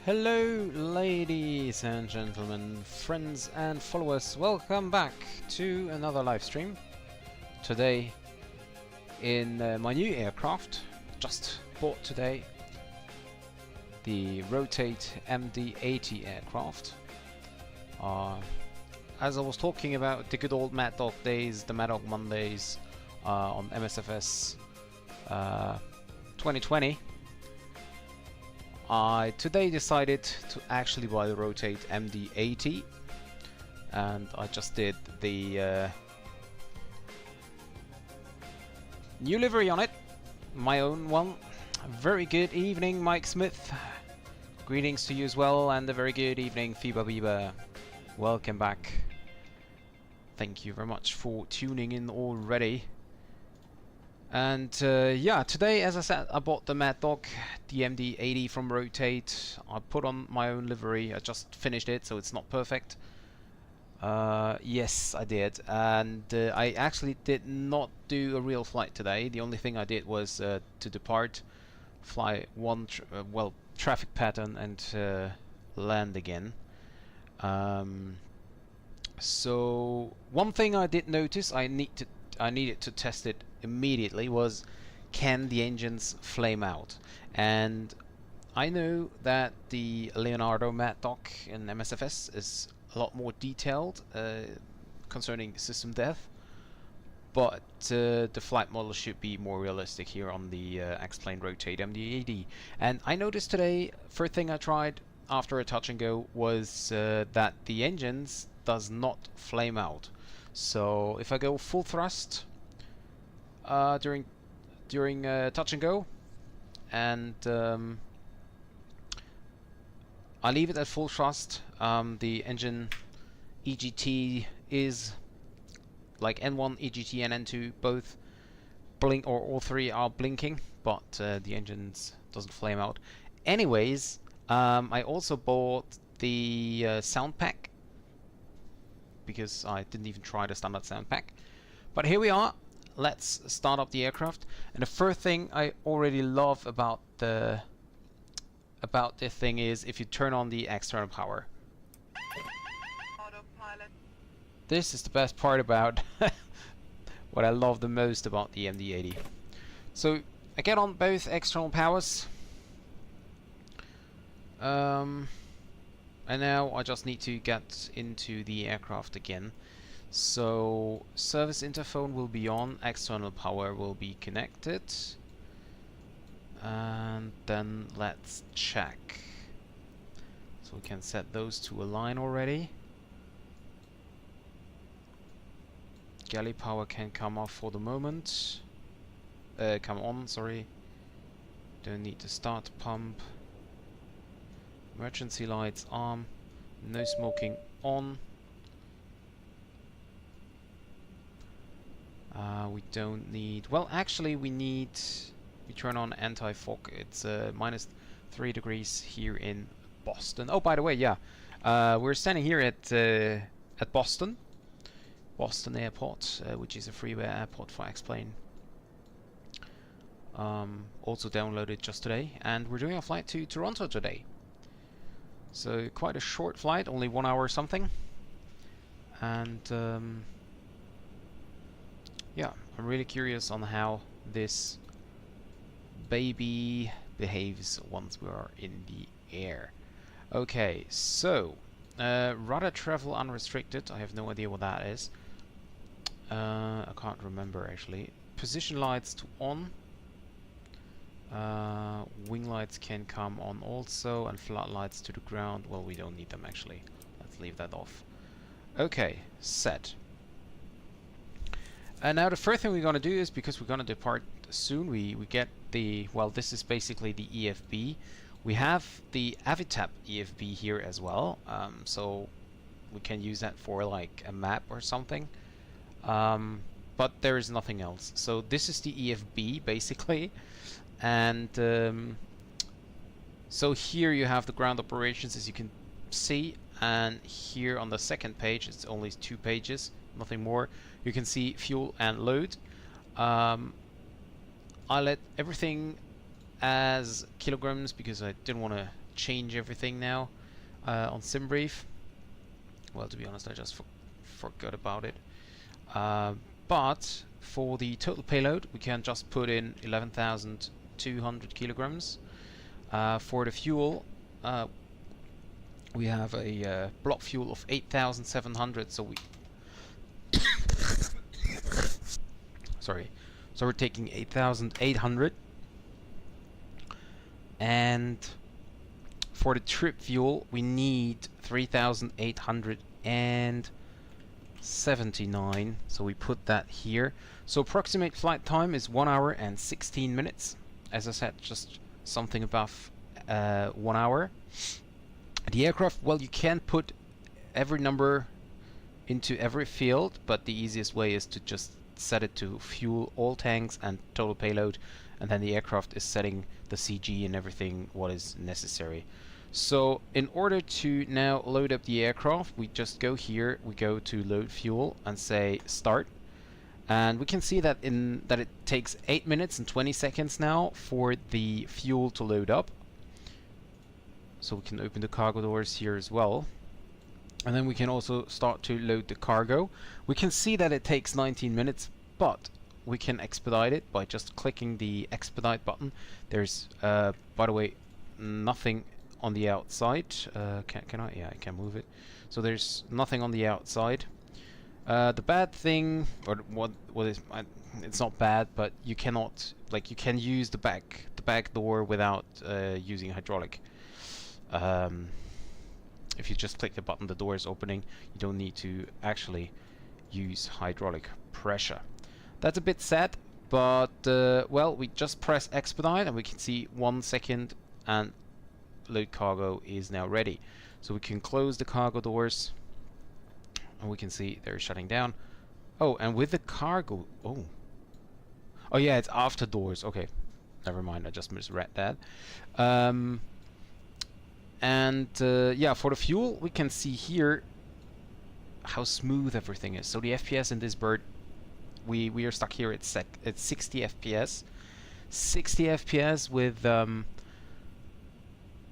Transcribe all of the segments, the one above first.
Hello ladies and gentlemen, friends and followers, welcome back to another live stream. Today in my new aircraft, just bought today, the Rotate MD-80 aircraft. As I was talking about the good old maddog days, the maddog Mondays on MSFS 2020, I today decided to actually buy the Rotate MD-80, and I just did the new livery on it, my own one. Very good evening, Mike Smith. Greetings to you as well, and a very good evening, Fiba Biba. Welcome back. Thank you very much for tuning in already. And yeah, today, as I said, I bought the maddog, the MD-80 from Rotate. I put on my own livery. I just finished it, so it's not perfect. Yes, I did. And I actually did not do a real flight today. The only thing I did was to depart, fly one traffic pattern, and land again. So one thing I did notice I needed to test it immediately was, can the engines flame out? And I know that the Leonardo maddog in MSFS is a lot more detailed concerning system death, but the flight model should be more realistic here on the XPlane Rotate MD-80. And I noticed today, first thing I tried after a touch and go was that the engines does not flame out. So if I go full thrust during touch and go, and I leave it at full thrust, the engine EGT is like N1 EGT and N2 both blink, or all three are blinking, but the engines doesn't flame out. Anyways, I also bought the sound pack, because I didn't even try the standard sound pack. But here we are. Let's start up the aircraft. And the first thing I already love about this thing is if you turn on the external power. Autopilot. This is the best part about what I love the most about the MD-80. So I get on both external powers. And now I just need to get into the aircraft again. So service interphone will be on, external power will be connected, and then let's check. So we can set those to align already. Galley power can come off for the moment. Come on, sorry. Don't need to start pump. Emergency lights on, no smoking on. We don't need, well actually we turn on anti-fog. It's -3 degrees here in Boston. Oh, by the way, yeah, we're standing here at Boston Airport, which is a freeware airport for XPlane. Also downloaded just today, and we're doing a flight to Toronto today. So quite a short flight, only 1 hour something. And yeah, I'm really curious on how this baby behaves once we are in the air. Okay, so rudder travel unrestricted. I have no idea what that is. I can't remember actually. Position lights to on. Wing lights can come on also, and floodlights to the ground. Well, we don't need them actually. Let's leave that off. Okay, set. And now the first thing we're going to do is, because we're going to depart soon, we get the, well, this is basically the EFB. We have the Avitab EFB here as well, so we can use that for like a map or something. But there is nothing else. So this is the EFB basically. And so here you have the ground operations, as you can see, and here on the second page, it's only 2 pages, nothing more. You can see fuel and load. I let everything as kilograms because I didn't want to change everything now on SimBrief. Well, to be honest, I just forgot about it. But for the total payload, we can just put in 11,200 kilograms. For the fuel, we have a block fuel of 8,700, so we sorry, so we're taking 8,800. And for the trip fuel, we need 3,879, so we put that here. So approximate flight time is 1 hour and 16 minutes. As I said, just something above 1 hour. The aircraft, well, you can put every number into every field, but the easiest way is to just set it to fuel, all tanks, and total payload, and then the aircraft is setting the CG and everything what is necessary. So in order to now load up the aircraft, we just go here, we go to load fuel and say start, and we can see that that it takes 8 minutes and 20 seconds now for the fuel to load up. So we can open the cargo doors here as well, and then we can also start to load the cargo. We can see that it takes 19 minutes, but we can expedite it by just clicking the expedite button. There's by the way, nothing on the outside. Can I? Yeah, I can move it. So there's nothing on the outside. The bad thing, or what is, it's not bad, but you cannot, like, you can use the back door without using hydraulic. If you just click the button, the door is opening. You don't need to actually use hydraulic pressure. That's a bit sad, but well, we just press expedite and we can see 1 second and load cargo is now ready. So we can close the cargo doors and we can see they're shutting down. Oh, and with the cargo, oh yeah, it's after doors. Okay, never mind, I just misread that. Yeah, for the fuel, we can see here how smooth everything is. So the FPS in this bird, we are stuck here at 60 FPS. 60 FPS with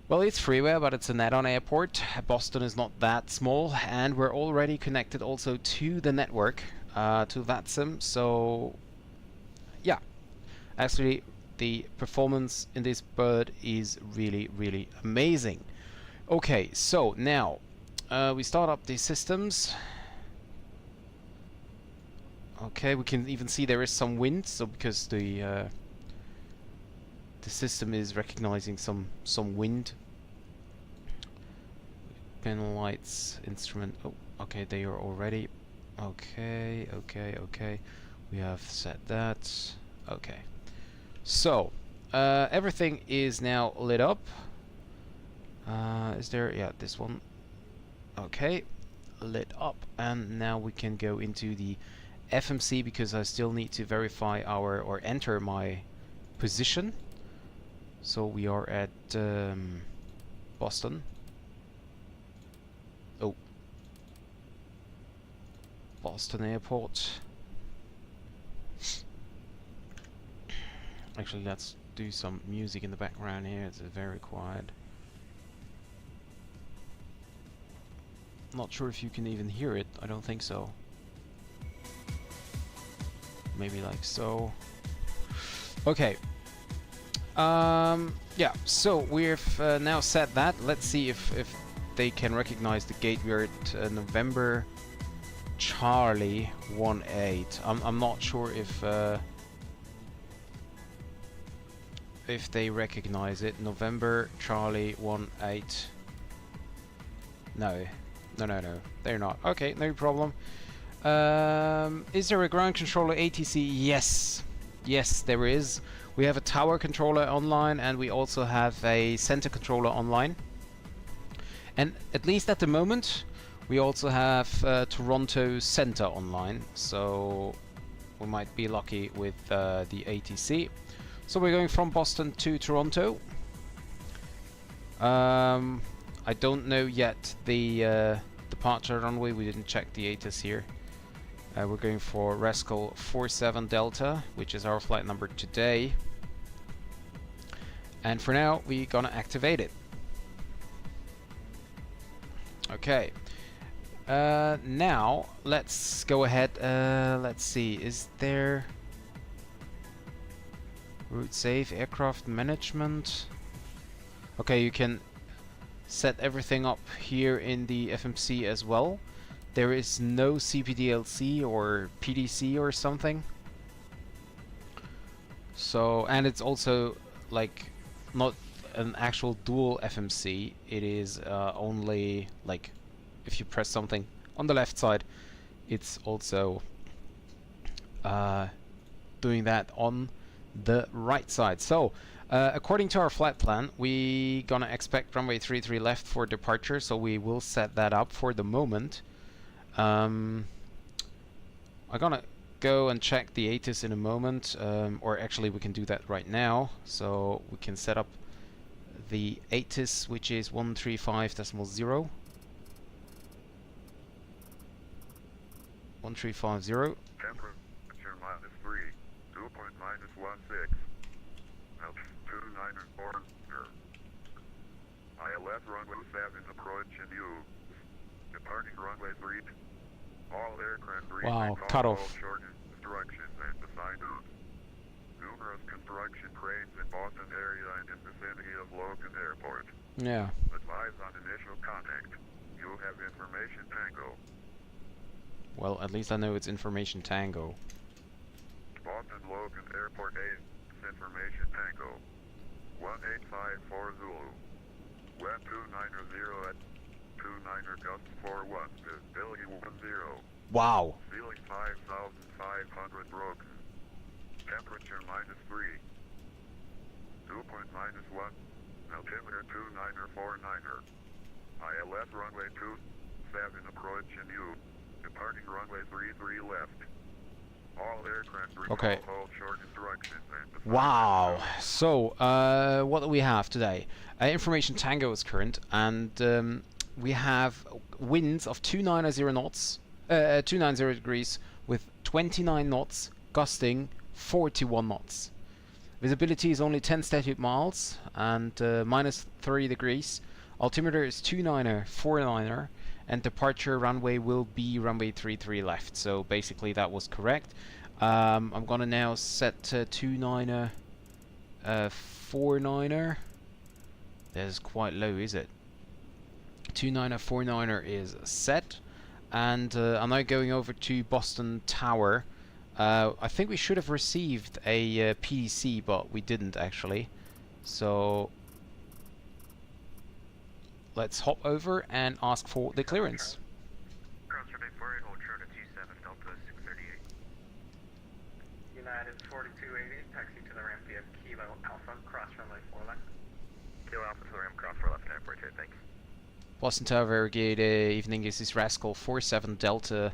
well, it's freeware, but it's an add-on airport. Boston is not that small, and we're already connected also to the network, to VATSIM. So yeah, actually the performance in this bird is really, really amazing. Okay, so now we start up the systems. Okay, we can even see there is some wind, so because the system is recognizing some wind. Panel lights, instrument. Oh, okay, they are already. Okay. We have set that. Okay. So everything is now lit up. Is there? Yeah, this one. Okay, lit up, and now we can go into the FMC because I still need to verify or enter my position. So we are at Boston. Oh, Boston Airport. Actually, let's do some music in the background here. It's very quiet. Not sure if you can even hear it. I don't think so. Maybe like so. Okay. Yeah, so we've now set that. Let's see if they can recognize the gate. We're at November Charlie 18. I'm not sure if they recognize it. November Charlie 18. No, they're not. Okay, no problem. Is there a ground controller ATC? Yes, there is. We have a tower controller online, and we also have a center controller online. And at least at the moment, we also have Toronto Center online. So we might be lucky with the ATC. So we're going from Boston to Toronto. I don't know yet the departure runway. We didn't check the ATIS here. We're going for Rascal 47 Delta, which is our flight number today. And for now, we're gonna activate it. Okay. Now let's go ahead. Let's see. Is there route save, aircraft management? Okay, you can set everything up here in the FMC as well. There is no CPDLC or PDC or something. So, and it's also like not an actual dual FMC. It is only like if you press something on the left side, it's also doing that on the right side. So according to our flight plan, we gonna expect runway 33 left for departure, so we will set that up for the moment. I'm gonna go and check the ATIS in a moment, or actually we can do that right now. So we can set up the ATIS, which is 135.0. 1350. Temperature -3, dew point -16. Altitude 9 ILS runway 7 approach and use. Departing runway 3. All aircraft Wow, cut off. short instructions and assigned routes. Numerous construction cranes in Boston area and in vicinity of Logan Airport. Yeah. Advise on initial contact. You have information tango. Well, at least I know it's information tango. Boston Logan Airport 8, information tango. 1854 Zulu. Web 290 at 29er gust 41, visibility 10. Wow. Ceiling 5,500 broken. Temperature -3. Dew point -1. Altimeter 29er 49er. ILS runway 27 approach and you. Departing runway 33 left. All aircraft Okay. hold short instructions and Wow. So, what do we have today? Information tango is current, and we have winds of 290 knots, 290 degrees, with 29 knots, gusting 41 knots. Visibility is only 10 statute miles and -3 degrees. Altimeter is 29er 49er, and departure runway will be runway 33 left. So basically that was correct. I'm gonna now set 29er 49er. That is quite low, is it? 29er 49er is set, and I'm now going over to Boston Tower. I think we should have received a PDC, but we didn't actually. So let's hop over and ask for the clearance. United 4280, taxi to the ramp via Kilo Alpha, cross runway 4 left. Kilo Alpha to the ramp, cross 4 left, airport here, thanks. Boston Tower, very good evening. This is Rascal 47 Delta.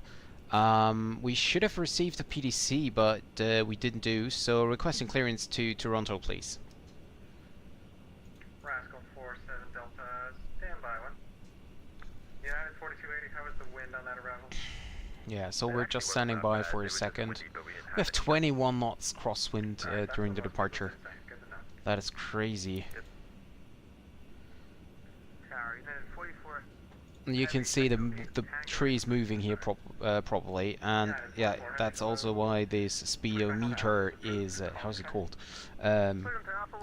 We should have received a PDC, but we didn't do, so requesting clearance to Toronto, please. Rascal 47 Delta, stand by one. United 4280, how is the wind on that arrival? Yeah, so we're just standing by for a second. We have 21 knots crosswind during the departure. That is crazy. You can see the trees moving here properly, and yeah, that's also why this speedometer is how's it called?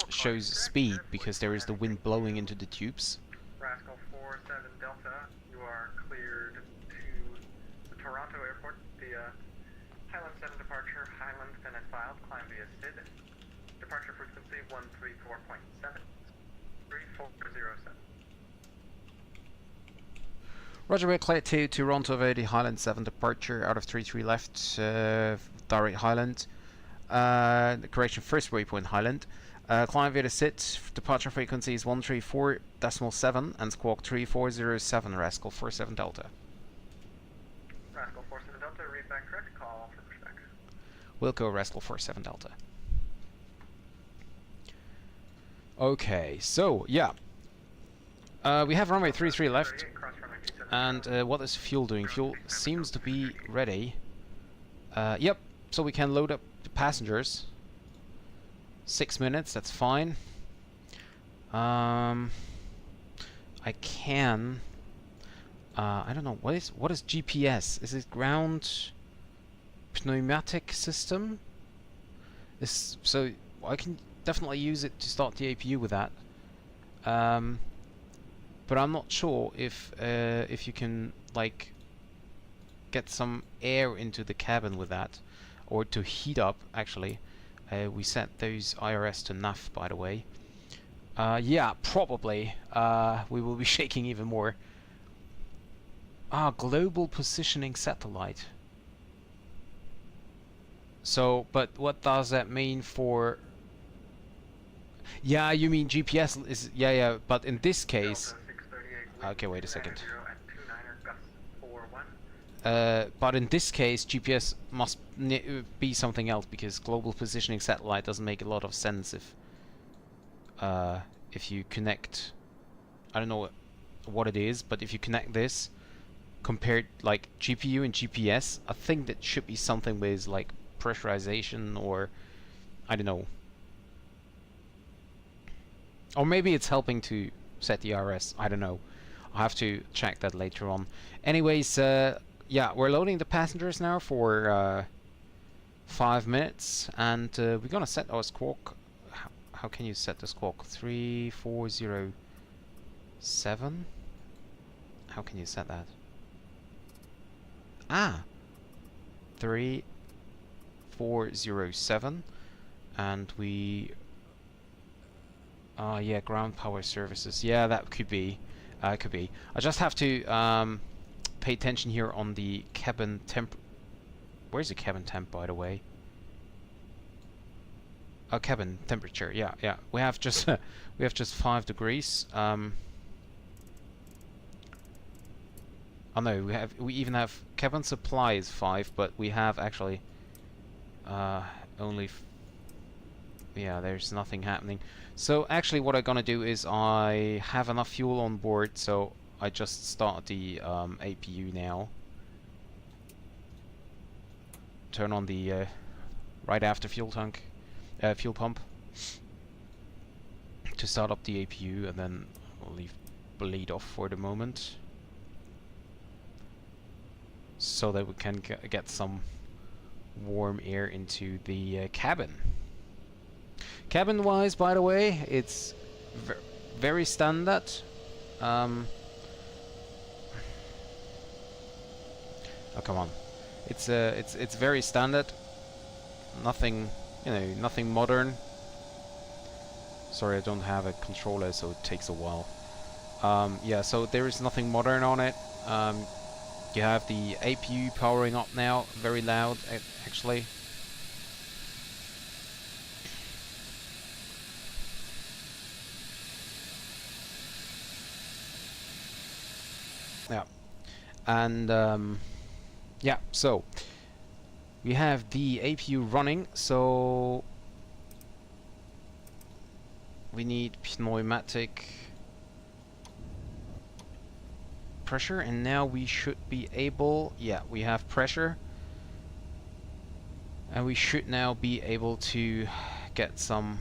Shows speed, because there is the wind blowing into the tubes. Rascal 47 Delta, you are cleared to the Toronto Airport via Highland 7 departure, Highland finished filed, climb via SID. Departure frequency 134.7, 3407. Roger, we're cleared to Toronto via the Highland 7 departure out of 33 left, direct Highland. Correction, first waypoint Highland. Climb via the SIT, departure frequency is 134.7 and squawk 3407, Rascal 47 Delta. Rascal 47 Delta, read back correct, call for pushback. Wilco, Rascal 47 Delta. Okay, so yeah. We have runway 33 left. And what is fuel doing? Fuel seems to be ready. Yep, so we can load up the passengers. 6 minutes, that's fine. I can I don't know, what is GPS? Is it ground pneumatic system? So I can definitely use it to start the APU with that. But I'm not sure if you can like get some air into the cabin with that, or to heat up. Actually, we set those IRS to NAF, by the way. Yeah, probably. We will be shaking even more. Global positioning satellite. So, but what does that mean for... Yeah, you mean GPS is... Yeah, but in this case... Okay, wait a second. But in this case, GPS must be something else, because global positioning satellite doesn't make a lot of sense if you connect... I don't know what it is, but if you connect this, compared like GPU and GPS, I think that should be something with like pressurization, or I don't know. Or maybe it's helping to set the RS. I don't know. I'll have to check that later on. Anyways, yeah, we're loading the passengers now for 5 minutes, and we're gonna set our squawk. How can you set the squawk? 3407? How can you set that? 3407, and we yeah, ground power services. Yeah, that could be. Could be. I just have to pay attention here on the cabin temp. Where's the cabin temp, by the way? Oh, cabin temperature. Yeah. We have just we have just 5 degrees. Oh no, we even have cabin supply is 5, but we have actually only yeah, there's nothing happening. So actually what I'm gonna do is I have enough fuel on board, so I just start the APU now. Turn on the right after fuel tank, fuel pump, to start up the APU, and then I'll leave bleed off for the moment, so that we can get some warm air into the cabin. Cabin wise, by the way, it's very standard. Oh, come on. It's very standard. Nothing, you know, nothing modern. Sorry, I don't have a controller, so it takes a while. Yeah, so there is nothing modern on it. You have the APU powering up now, very loud, actually. Yeah, and yeah, so we have the APU running, so we need pneumatic pressure, and now we should be able, yeah, we have pressure, and we should now be able to get some,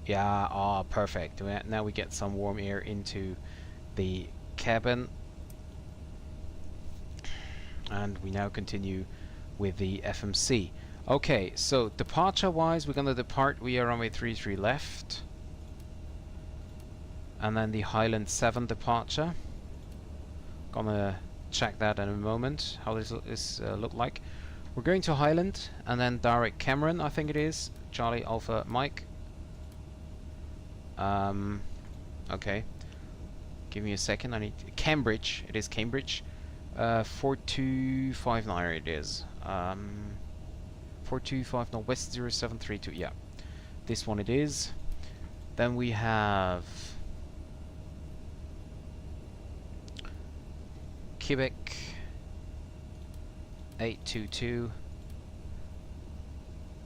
yeah, perfect. Now we get some warm air into the cabin. And we now continue with the FMC. Okay, so departure wise, we're gonna depart via runway 33 left, and then the Highland 7 departure. Gonna check that in a moment, how this look like. We're going to Highland, and then direct Cameron, I think it is. Charlie Alpha Mike. Okay. Give me a second, I need Cambridge, it is Cambridge. 4259 it is. 4259 West 0732, yeah. This one it is. Then we have Quebec 822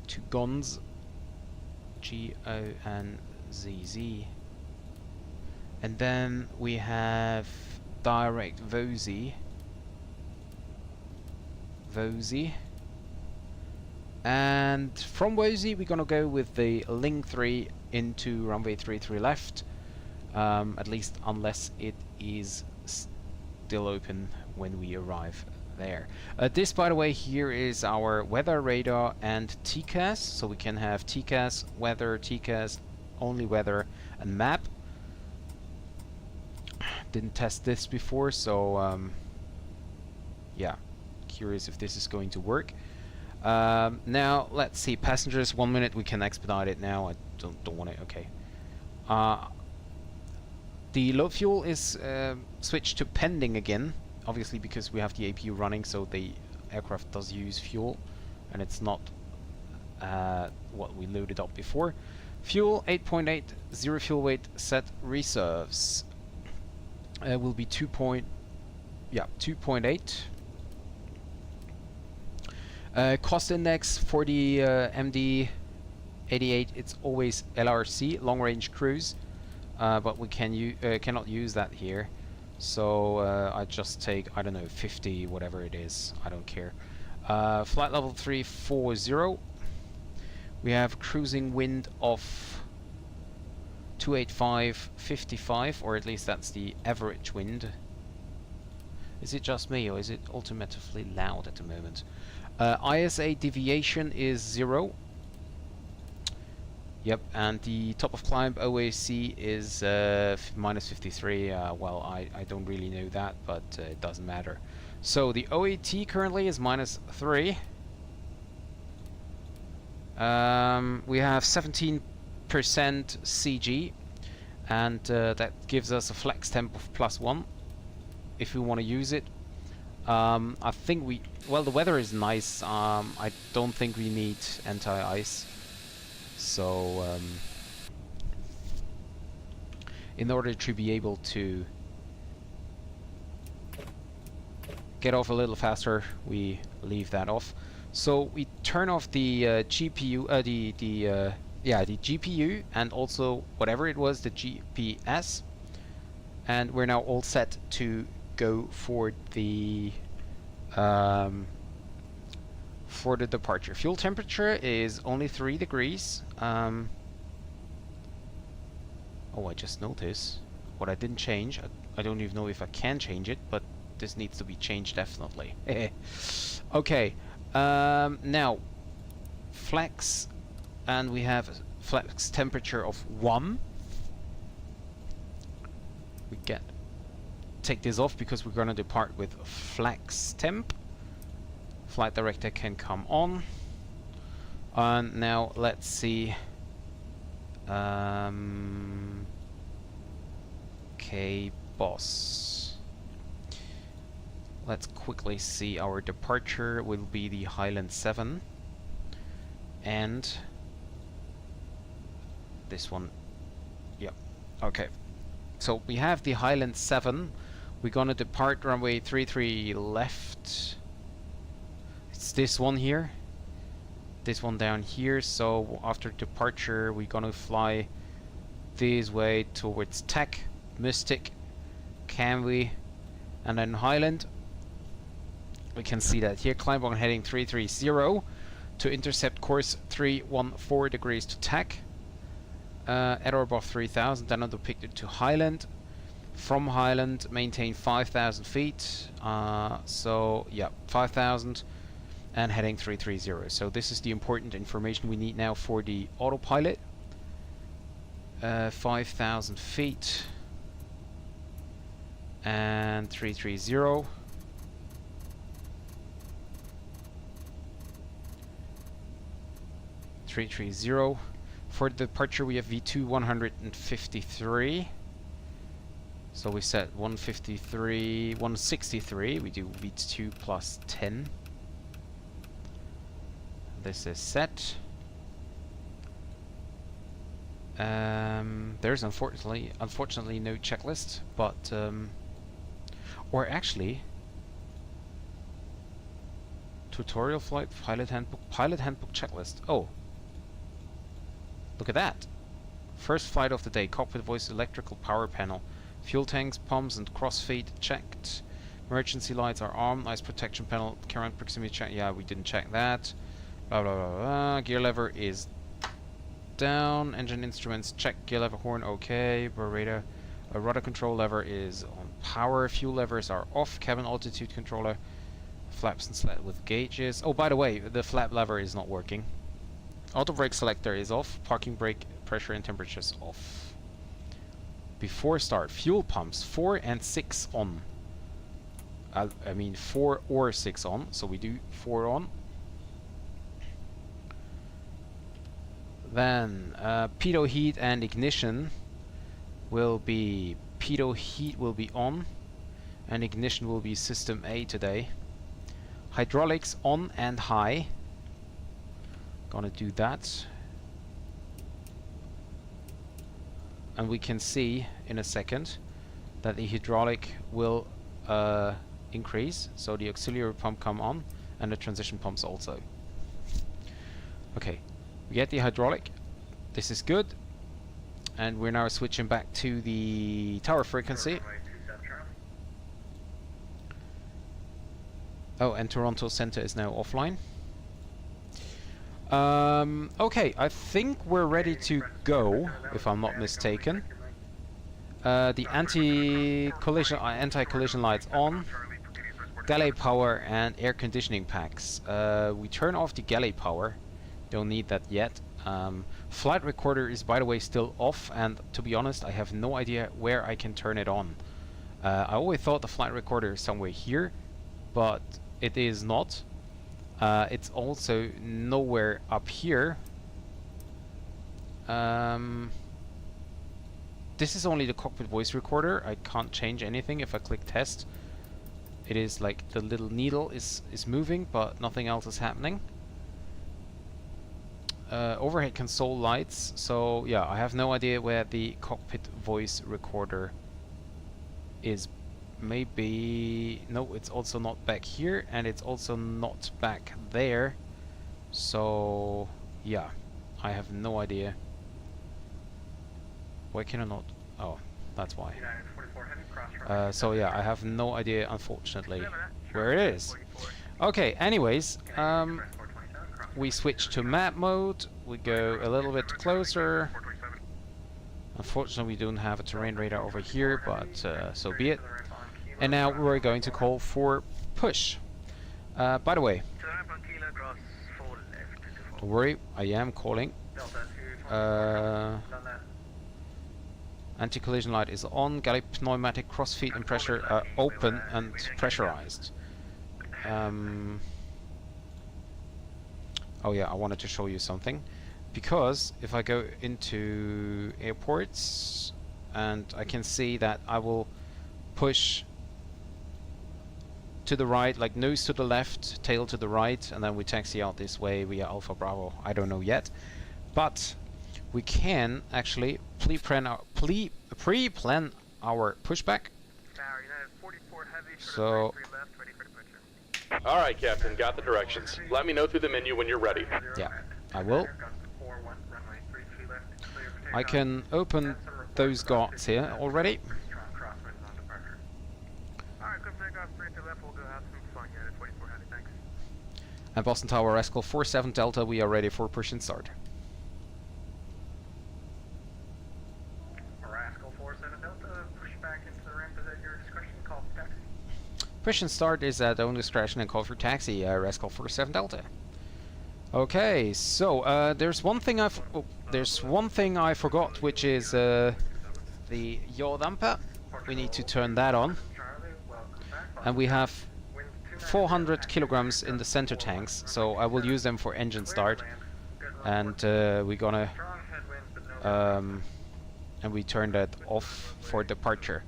to Gonz, Gonzz. And then we have direct Vozy, and from Wozy we're gonna go with the Ling 3 into runway 33 left, at least unless it is still open when we arrive there. This, by the way, here is our weather radar and TCAS, so we can have TCAS, weather, TCAS, only weather, and map. Didn't test this before, so yeah, curious if this is going to work. Now let's see, passengers, 1 minute, we can expedite it now. I don't want it. Okay. The low fuel is switched to pending again, obviously because we have the APU running, so the aircraft does use fuel, and it's not what we loaded up before. Fuel 8.8, zero fuel weight set reserves will be 2.8. Cost index for the MD88, it's always LRC, long range cruise, but we cannot use that here. So I just take, I don't know, 50, whatever it is, I don't care. Flight level 340. We have cruising wind of 285.55, or at least that's the average wind. Is it just me, or is it ultimately loud at the moment? ISA deviation is 0. Yep, and the top of climb OAC is minus 53. Well, I don't really know that, but it doesn't matter. So the OAT currently is minus 3. We have 17% CG, and that gives us a flex temp of +1 if we want to use it. I think well, the weather is nice. I don't think we need anti-ice. So in order to be able to get off a little faster, we leave that off. So we turn off the GPU, the GPU, and also whatever it was, the GPS, and we're now all set to go for the departure. Fuel temperature is only 3 degrees. Oh, I just noticed what I didn't change. I don't even know if I can change it, but this needs to be changed definitely. Okay, now flex, and we have a flex temperature of 1. We take this off because we're going to depart with flex temp. Flight director can come on. And now let's see. KBOS. Let's quickly see. Our departure will be the Highland 7. And this one. Yep. Okay. So we have the Highland 7. We're gonna depart runway 33 left. It's this one here. This one down here. So after departure, we're gonna fly this way towards Tech, Mystic, Canwy, and then Highland. We can see that here. Climb on heading 330 to intercept course 314 degrees to Tech. At or above 3000, then on the picture to Highland. From Highland, maintain 5,000 feet. So yeah, 5,000, and heading 330. So this is the important information we need now for the autopilot. 5,000 feet and 330. For the departure, we have V2 153. So we set 153, 163. We do V2 plus 10. This is set. There's unfortunately no checklist, but or actually, tutorial flight, pilot handbook checklist. Oh. Look at that. First flight of the day. Cockpit voice, electrical power panel. Fuel tanks, pumps, and crossfeed checked. Emergency lights are on. Ice protection panel. Current proximity check. Yeah, we didn't check that. Blah, blah, blah, blah. Gear lever is down. Engine instruments check. Gear lever horn okay. Radar. Rudder control lever is on Power, fuel levers are off. Cabin altitude controller, flaps and slat with gauges. Oh, by the way, the flap lever is not working. Auto brake selector is off. Parking brake pressure and temperatures off. Before start, fuel pumps 4 and 6 on. I mean 4 or 6 on, so we do 4 on. Then pitot heat and ignition will be on, and ignition will be system A today. Hydraulics on and high. Gonna do that. And we can see in a second that the hydraulic will increase, so the auxiliary pump come on and the transition pumps also. Okay, we get the hydraulic. This is good. And we're now switching back to the tower frequency. Oh, and Toronto Center is now offline. Okay, I think we're ready to go, if I'm not mistaken. The anti-collision lights on. Galley power and air conditioning packs. We turn off the galley power. Don't need that yet. Flight recorder is, by the way, still off, and to be honest, I have no idea where I can turn it on. I always thought the flight recorder is somewhere here, but it is not. It's also nowhere up here. This is only the cockpit voice recorder. I can't change anything if I click test. It is like the little needle is moving, but nothing else is happening. Overhead console lights. So yeah, I have no idea where the cockpit voice recorder is. Maybe no, it's also not back here, and it's also not back there. So yeah, I have no idea. Why can I not? Oh, that's why. So yeah, I have no idea, unfortunately, where it is. Okay, anyways, we switch to map mode. We go a little bit closer. Unfortunately, we don't have a terrain radar over here, but so be it. And now we're going to call for push. By the way, don't worry, I am calling. Anti-collision light is on. Galley pneumatic crossfeed and pressure are open and pressurized. Oh yeah, I wanted to show you something. Because if I go into airports, and I can see that I will push to the right, like nose to the left, tail to the right, and then we taxi out this way via Alpha Bravo. I don't know yet, but we can actually pre-plan our pushback. So, alright, Captain, got the directions. Let me know through the menu when you're ready. Yeah, I will. I can open those guards here already. And Boston Tower, Rascal 47 Delta, we are ready for push and start. Rascal 47 Delta, push back into the ramp is at your discretion, call for taxi. Push and start is at own discretion and call for taxi, Rascal 47 Delta. Okay, so there's one thing I forgot, which is the yaw damper. We need to turn that on, and we have 400 kilograms in the center tanks, so I will use them for engine start, and we're gonna and we turn that off for departure.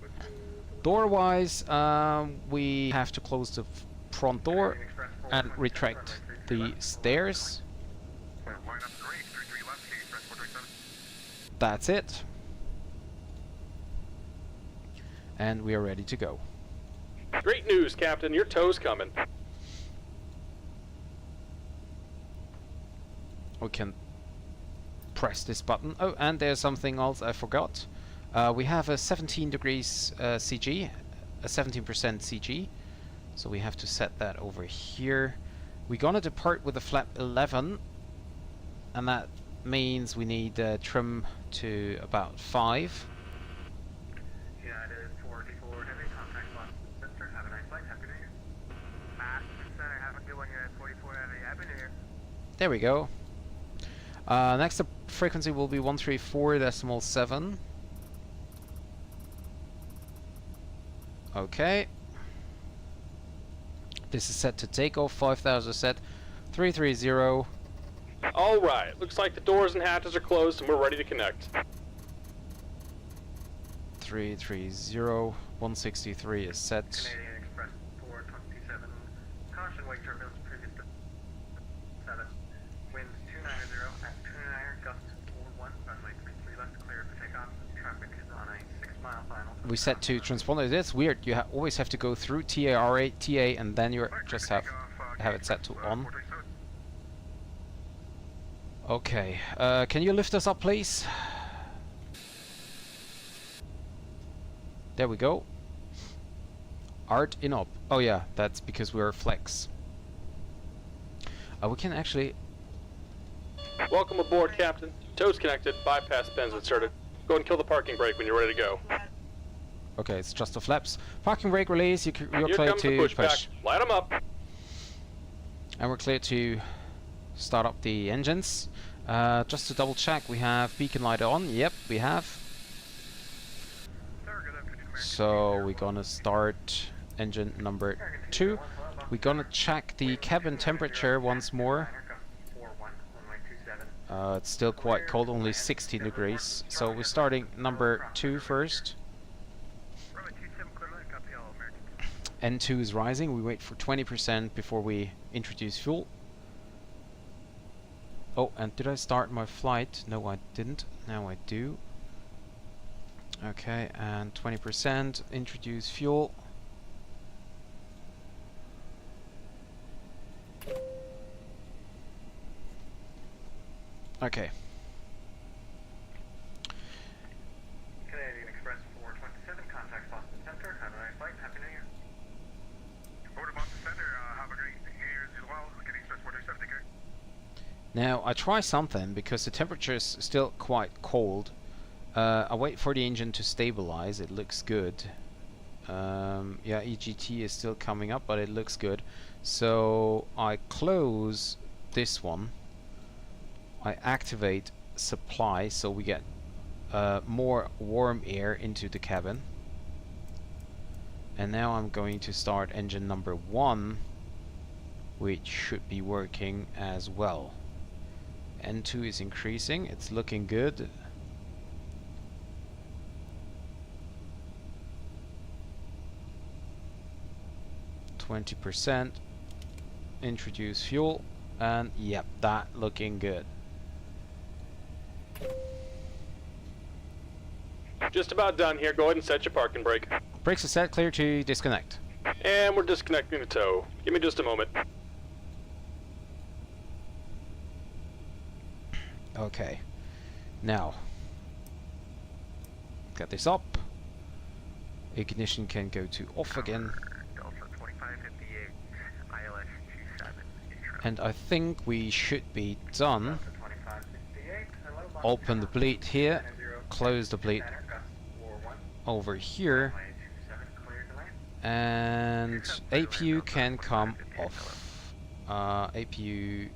Door wise, we have to close the front door and retract the stairs. That's it, and we are ready to go. Great news, Captain. Your tow's coming. We can press this button. Oh, and there's something else I forgot. We have a 17 degrees CG, a 17% CG. So we have to set that over here. We're gonna depart with a flap 11, and that means we need trim to about 5. There we go. Next up, frequency will be 134.7. Okay. This is set to takeoff. 5,000 set. 330. Alright, looks like the doors and hatches are closed and we're ready to connect. 330. 163 is set. Canadian Express 427. Caution wake turbulence previous to 7. Winds 290 at 29er, gusts 41. Runway 33 left, clear for takeoff. Traffic is on a 6-mile final. We set to transponder. That's weird. You always have to go through TA, TA, and then you just have it set to on. Okay. Can you lift us up, please? There we go. Art in op. Oh yeah, that's because we're flex. We can actually... Welcome aboard, Captain. Toes connected, bypass pins inserted. Go and kill the parking brake when you're ready to go. Okay, it's just the flaps. Parking brake release, you're Here clear comes to the pushback. push. Light them up. And we're clear to start up the engines. Just to double check, we have beacon light on. Yep, we have. So we're gonna start engine number 2. We're gonna check the cabin temperature once more. It's still quite cold, only 16 degrees. So we're starting number 2 first. N2 is rising. We wait for 20% before we introduce fuel. Oh, and did I start my flight? No, I didn't. Now I do. Okay, and 20%. Introduce fuel. Okay. Canadian Express 427, contact Boston Center. Have a nice flight. Happy New Year. Over to Boston Center, have a great New Year's as well. Canadian Express 427, take care. Now I try something because the temperature is still quite cold. I wait for the engine to stabilize. It looks good. Yeah, EGT is still coming up, but it looks good. So I close this one. I activate supply so we get more warm air into the cabin. And now I'm going to start engine number 1, which should be working as well. N2 is increasing. It's looking good. %. Introduce fuel, and yep, that looking good. Just about done here. Go ahead and set your parking brake. Brakes are set, clear to disconnect. And we're disconnecting the tow. Give me just a moment. Okay, now get this up. Ignition can go to off again. Delta 2558, ILS 27, intro. And I think we should be done. Delta 2558, hello, Boston Open the Tower. bleed here, 90, close the bleed center, gust 41, over here, runway 27, clear to land. and APU can come off. APU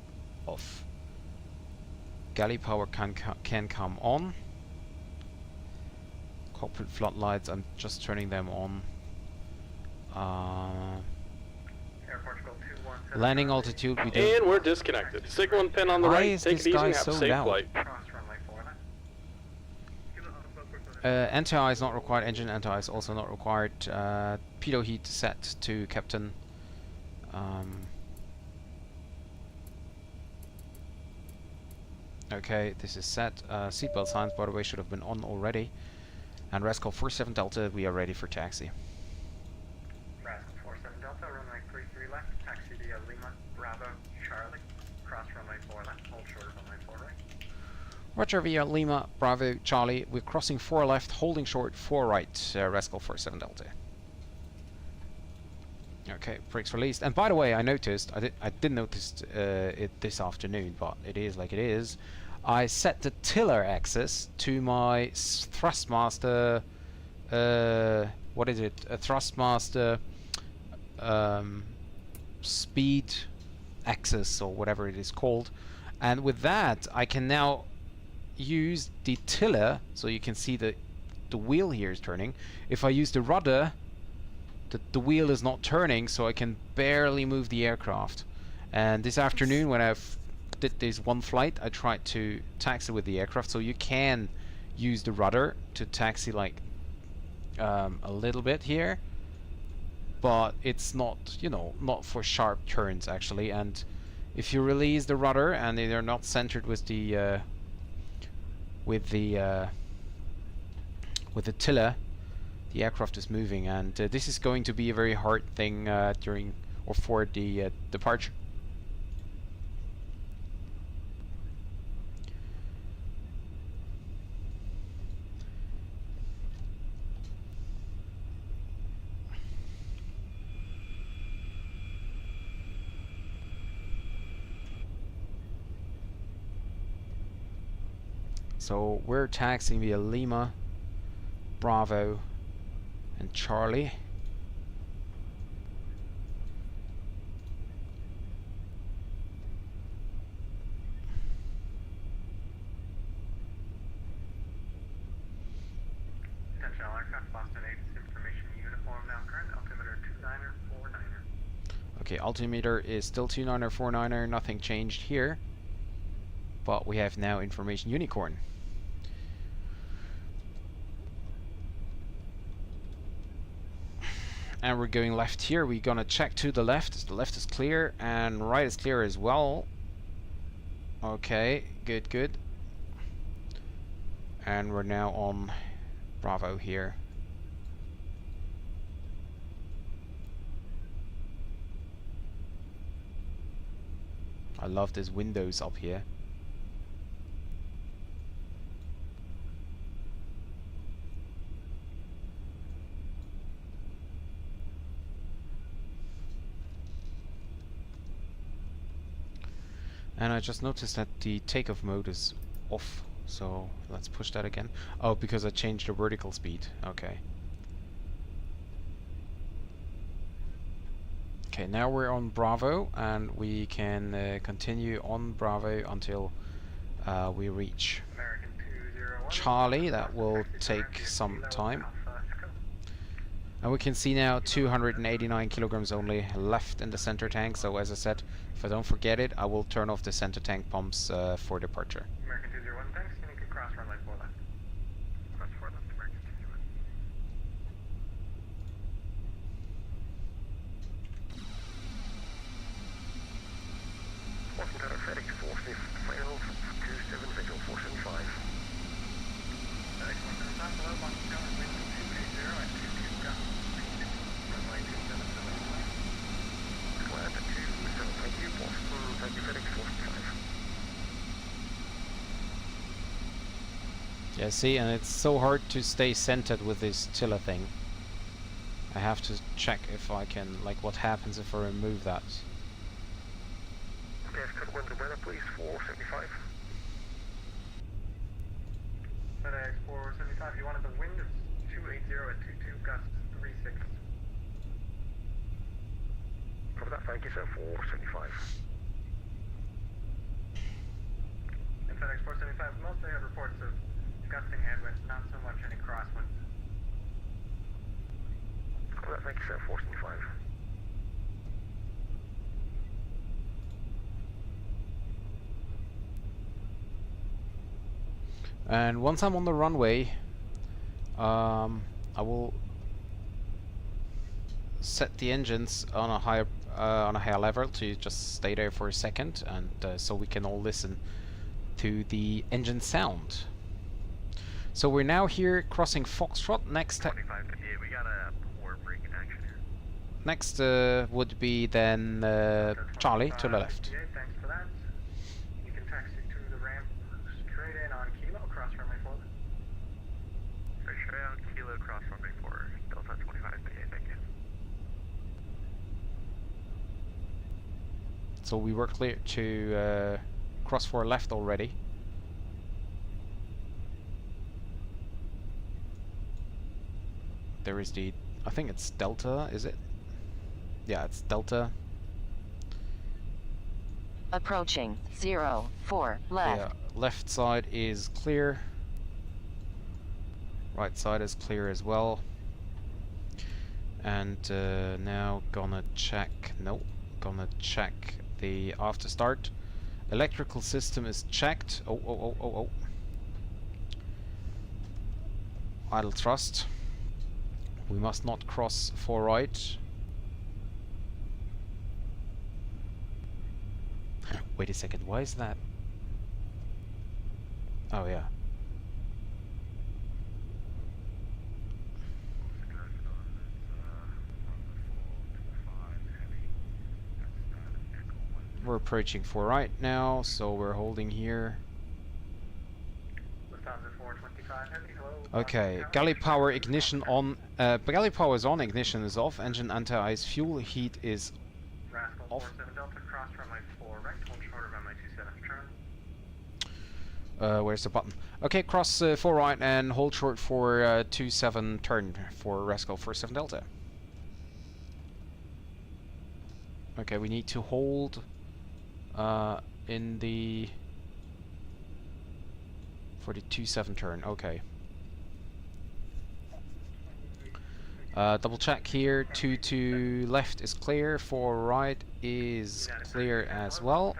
off. Galley power can come on. Cockpit floodlights, I'm just turning them on. Air Portugal 217. Landing altitude, we don't. And we're disconnected. Signal and pin on the Why right. is Take this it easy guy and have so a safe loud? flight. Cross runway 4 left. Anti-eye is not required, engine anti-eye is also not required. Pitot heat set to captain. Okay, this is set. Seatbelt signs, by the way, should have been on already. And Rascal 47 Delta, we are ready for taxi. Rascal 47 Delta, runway 33 left, taxi via Lima, Bravo, Charlie, cross runway 4 left, hold short of runway 4 right. Roger, via Lima, Bravo, Charlie. We're crossing 4 left, holding short 4 right, Rascal 47 Delta. Okay, brakes released. And by the way, I noticed, I didn't notice it this afternoon, but it is like it is. I set the tiller axis to my Thrustmaster, what is it? A Thrustmaster speed axis, or whatever it is called. And with that, I can now use the tiller, so you can see the wheel here is turning. If I use the rudder, the wheel is not turning, so I can barely move the aircraft. And this afternoon, when I did this one flight, I tried to taxi with the aircraft, so you can use the rudder to taxi like a little bit here, but it's not, you know, not for sharp turns actually. And if you release the rudder and they're not centered with the tiller, the aircraft is moving, and this is going to be a very hard thing during or for the departure. So we're taxiing via Lima, Bravo, and Charlie. Attention all aircraft, Boston 8 information uniform now current, altimeter 2949er. Okay, altimeter is still 2949er, nothing changed here. But we have now information unicorn. And we're going left here. We're gonna check to the left. The left is clear and right is clear as well. Okay, good, good. And we're now on Bravo here. I love these windows up here. And I just noticed that the takeoff mode is off, so let's push that again. Oh, because I changed the vertical speed. Okay. Okay, now we're on Bravo, and we can continue on Bravo until we reach American 201. Charlie. That will take some time. And we can see now 289 kilograms only left in the center tank, so as I said, if I don't forget it, I will turn off the center tank pumps for departure. American 201, thanks. You can cross runway 4 left. Cross 4 left, American 201. Welcome to FedEx 46, final 27 visual 475. FedEx 1 top below, Boston Tower, wind 280 at 22 gusts, runway 27 left. Square to 27, thank you, Boston, thank you, FedEx 45. Yeah, see, and it's so hard to stay centered with this tiller thing. I have to check if I can, like, what happens if I remove that. Okay, cut wind and weather, please, 475. FedEx 475, you wanted the wind of 280 at 22 gusts, 36. Cover that, thank you, sir, 475. And FedEx 475, mostly have reports of gusting headwinds, not so much any crosswinds. Cover that, thank you, sir, 475. And once I'm on the runway, I will set the engines on a higher level to just stay there for a second, and so we can all listen to the engine sound. So we're now here crossing Foxtrot. Next 2558, we got a poor brake in action here. next would be then Charlie to the left. Thanks for that. You can taxi to the ramp straight in on Kilo, cross runway 4. Straight on Kilo, cross runway 4, Delta 2558, thank you. So we were clear to cross for left already. There is the, I think it's Delta, is it? Yeah, it's Delta. Approaching 0-4 left. Yeah, left side is clear. Right side is clear as well. And now gonna check. Nope. Gonna check the after start. Electrical system is checked. Oh. Idle thrust. We must not cross 4 right. Wait a second, why is that? Oh yeah. We're approaching 4 right now, so we're holding here. Lufthansa 425 Heavy, hello. Okay, galley power ignition on. Galley power is on, ignition is off, engine anti-ice, fuel heat is Rascal off. 47 Delta, cross runway 4 right, hold short of runway 27 turn. Where's the button? Okay, cross 4 right and hold short for 27 turn for Rascal 47 Delta. Okay, we need to hold in the for the 27 turn. Okay. Double check here. 2 left is clear. 4 right is clear as well.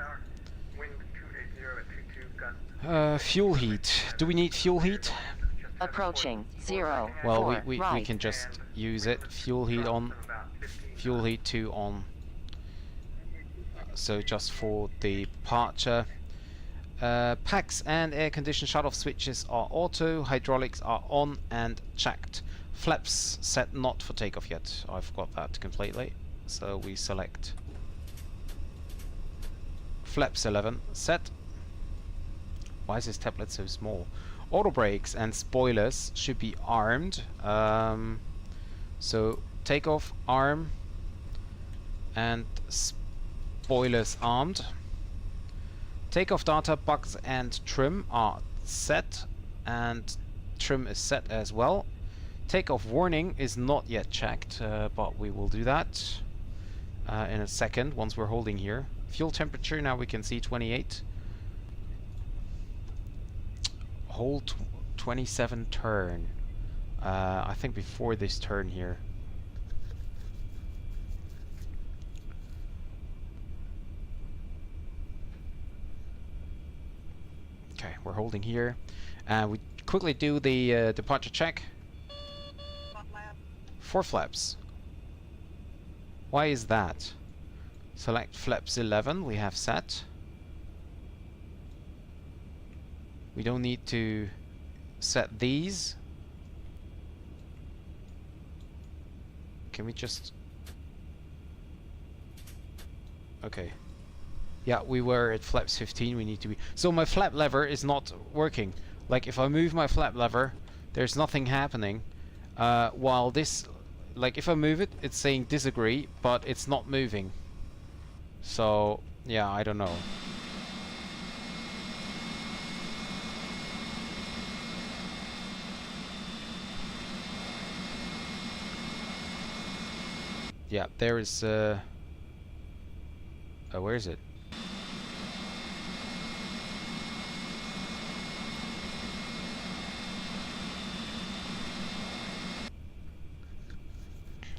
Wind 280 at 22 gusts. Fuel heat. Do we need fuel heat? Approaching 0-4 Well, we right. can just use it. Fuel heat on. Fuel heat 2 on. So just for the departure. Packs and air condition shut-off switches are auto. Hydraulics are on and checked. Flaps set not for takeoff yet. I've got that completely. So we select flaps 11 set. Why is this tablet so small? Auto brakes and spoilers should be armed. So takeoff arm and spoilers armed. Takeoff data, bugs and trim are set, and trim is set as well. Takeoff warning is not yet checked, but we will do that in a second once we're holding here. Fuel temperature, now we can see 28. Hold 27 turn. I think before this turn here. Okay, we're holding here. We quickly do the departure check. 4 flaps. Why is that? Select flaps 11, we have set. We don't need to set these. Can we just... Okay. Yeah, we were at flaps 15, we need to be... So my flap lever is not working. Like, if I move my flap lever, there's nothing happening. While this... Like, if I move it, it's saying disagree, but it's not moving. So, yeah, I don't know. Yeah, there is... where is it?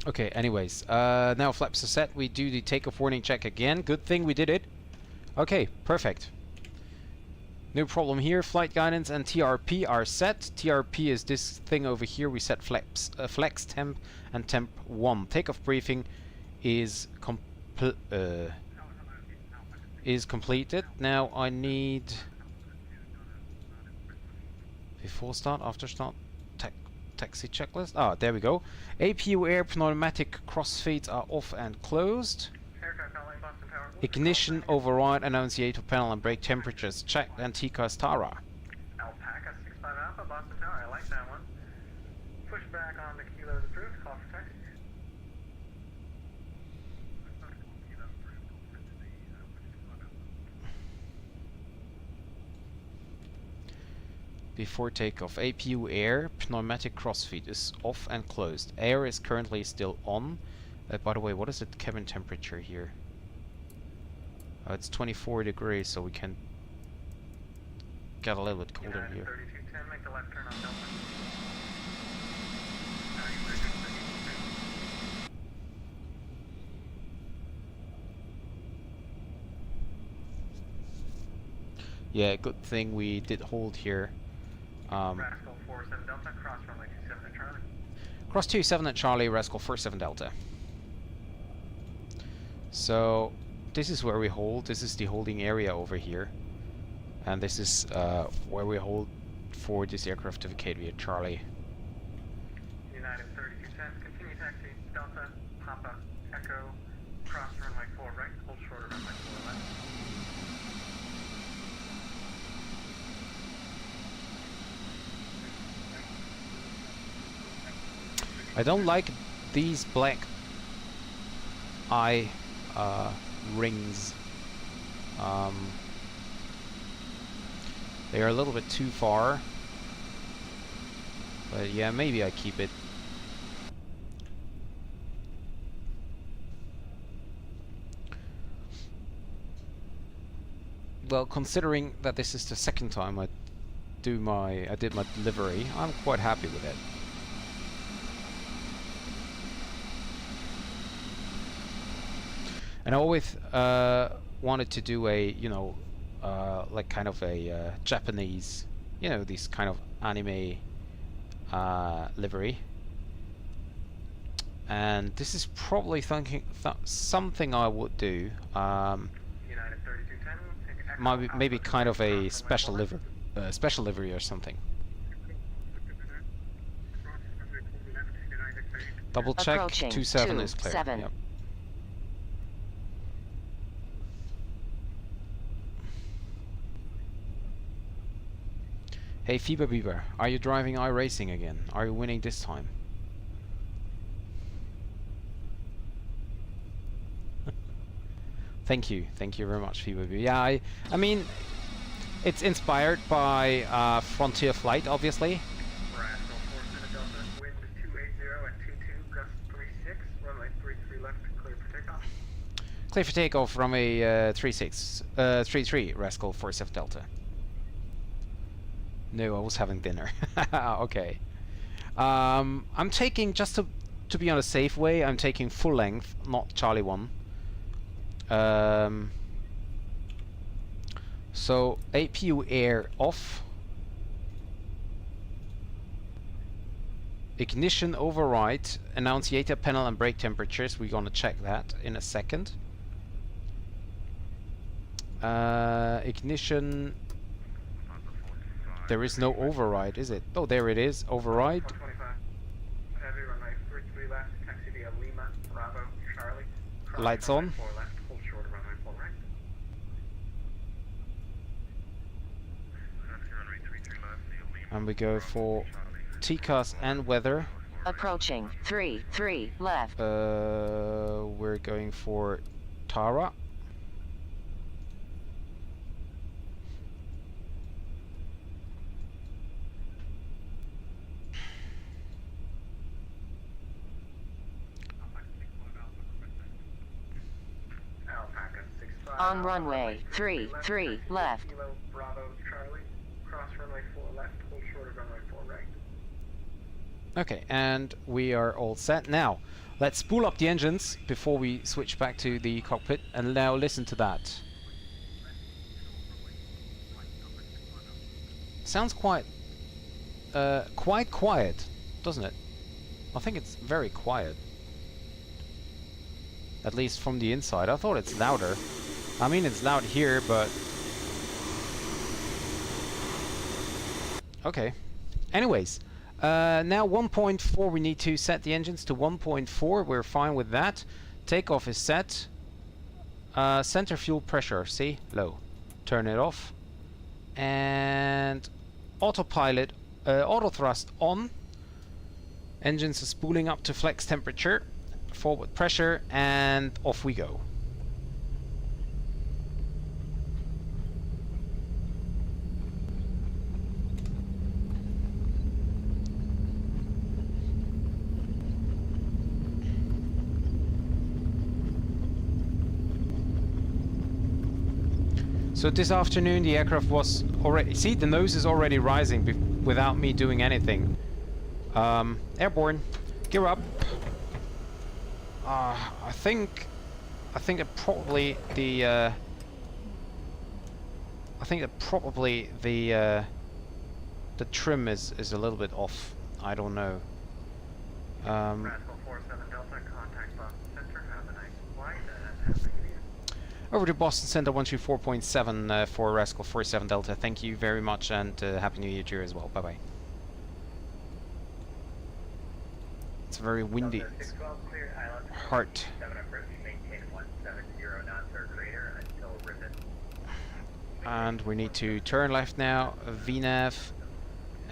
Okay, anyways, now flaps are set. We do the takeoff warning check again. Good thing we did it. Okay, perfect. No problem here. Flight guidance and TRP are set. TRP is this thing over here. We set flex temp and temp 1. Takeoff briefing is completed. Now I need before start, after start, taxi checklist. Ah, there we go. APU air pneumatic crossfeeds are off and closed. Ignition override, annunciator panel and brake temperatures checked, and TCAS Tara. Alpaca 65 Alpha, Boston Tower, I like that one. Push back on the kilos approved, call for taxi. Before takeoff, APU air pneumatic crossfeed is off and closed. Air is currently still on. By the way, what is the cabin temperature here? It's 24 degrees, so we can get a little bit colder United here. 3210, make the left turn on Delta. Yeah, good thing we did hold here. Rascal 47 Delta, cross runway 27 at Charlie. Cross 27 at Charlie, Rascal 47 Delta. So this is where we hold. This is the holding area over here, and this is where we hold for this aircraft to vacate via Charlie. United 3210, continue taxi, Delta, Papa, Echo, cross runway 4 right, hold shorter runway 4 left. I don't like these black eye rings. They are a little bit too far, but yeah, maybe I keep it. Well, considering that this is the second time I did my delivery, I'm quite happy with it. And I always wanted to do a, you know, like kind of a Japanese, you know, this kind of anime livery. And this is probably something I would do. United 3210, Maybe kind of a special livery or something. Double check. Approaching 27 is clear. 27. Yep. Hey Fever Beaver, are you driving iRacing again? Are you winning this time? Thank you very much, Fever Beaver. Yeah, I mean, it's inspired by Frontier Flight, obviously. Rascal 47 Delta, wind 280 at 22, gust 36, runway 33 left, clear for takeoff. Clear for takeoff from a 33 Rascal 47 Delta. No, I was having dinner. Okay. I'm taking, just to be on a safe way, I'm taking full length, not Charlie 1. So APU air off. Ignition override, annunciator panel and brake temperatures. We're gonna check that in a second. Ignition. There is no override, is it? Oh, there it is. Override. 425, heavy runway 33 left, taxi via Lima, Bravo, Charlie. Cross Lights runway on. 4 left, hold shorter runway 4 right. And we go for TCAS and weather. Approaching 3 left. We're going for Tara. Alpaca 65. On runway 3 left. Kilo, Bravo, Charlie. Cross runway 4 left, hold shorter runway 4 right. Okay, and we are all set. Now, let's spool up the engines before we switch back to the cockpit, and now listen to that. Sounds quite quiet, doesn't it? I think it's very quiet. At least from the inside. I thought it's louder. I mean, it's loud here, but... Okay. Anyways, now 1.4, we need to set the engines to 1.4. We're fine with that. Takeoff is set. Center fuel pressure, see? Low. Turn it off. And autopilot, auto thrust on. Engines are spooling up to flex temperature. Forward pressure, and off we go. So this afternoon the aircraft was already... See, the nose is already rising without me doing anything. Airborne, gear up. I think that probably the the trim is a little bit off. I don't know. Rascal 47 Delta, contact Boston Center. Have a nice flight and happy New Year. Over to Boston Center 134.7 for Rascal 47 Delta. Thank you very much, and Happy New Year to you as well. Bye bye. It's very windy. Delta 612 cleared island. Heart. 7 approach, maintain 170 knots or greater until risen. And we need to turn left now. VNAV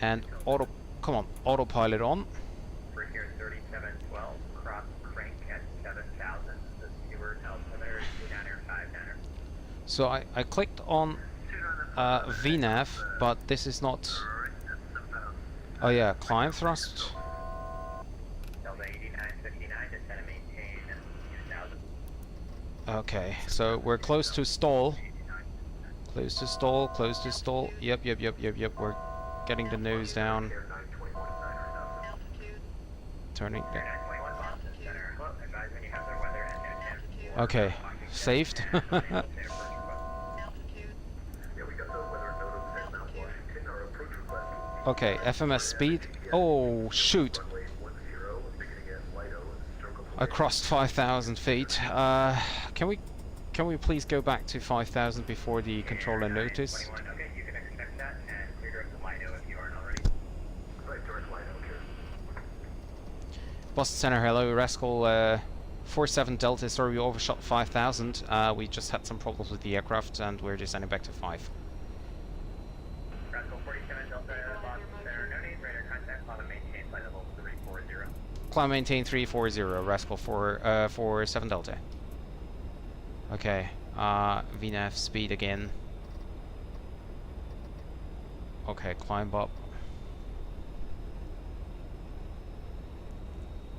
and auto. Come on, autopilot on. We're here 3712, cross crank at 7000. The Stewart altimeter is 2959er. So I clicked on VNAV, but this is not. Oh yeah, climb thrust. Delta 8959, descend and maintain 2000. Okay, so we're close to stall. Close to stall, close to stall. Yep. We're getting the nose down. Turning down. Okay, saved. Okay, FMS speed. Oh shoot! I crossed 5,000 feet. Can we please go back to 5,000 before the controller noticed? Okay, you can expect that and clear to Lido if you aren't already. Right, towards Lido, okay. Boston Center, hello, Rascal 47 Delta. Sorry, we overshot 5,000. We just had some problems with the aircraft, and we're descending back to 5. Rascal 47 Delta, Boston Center, no need, radar contact, climb and maintain flight level 340. Climb maintain 340, Rascal 47 Delta. Okay, VNAV speed again. Okay, climb up.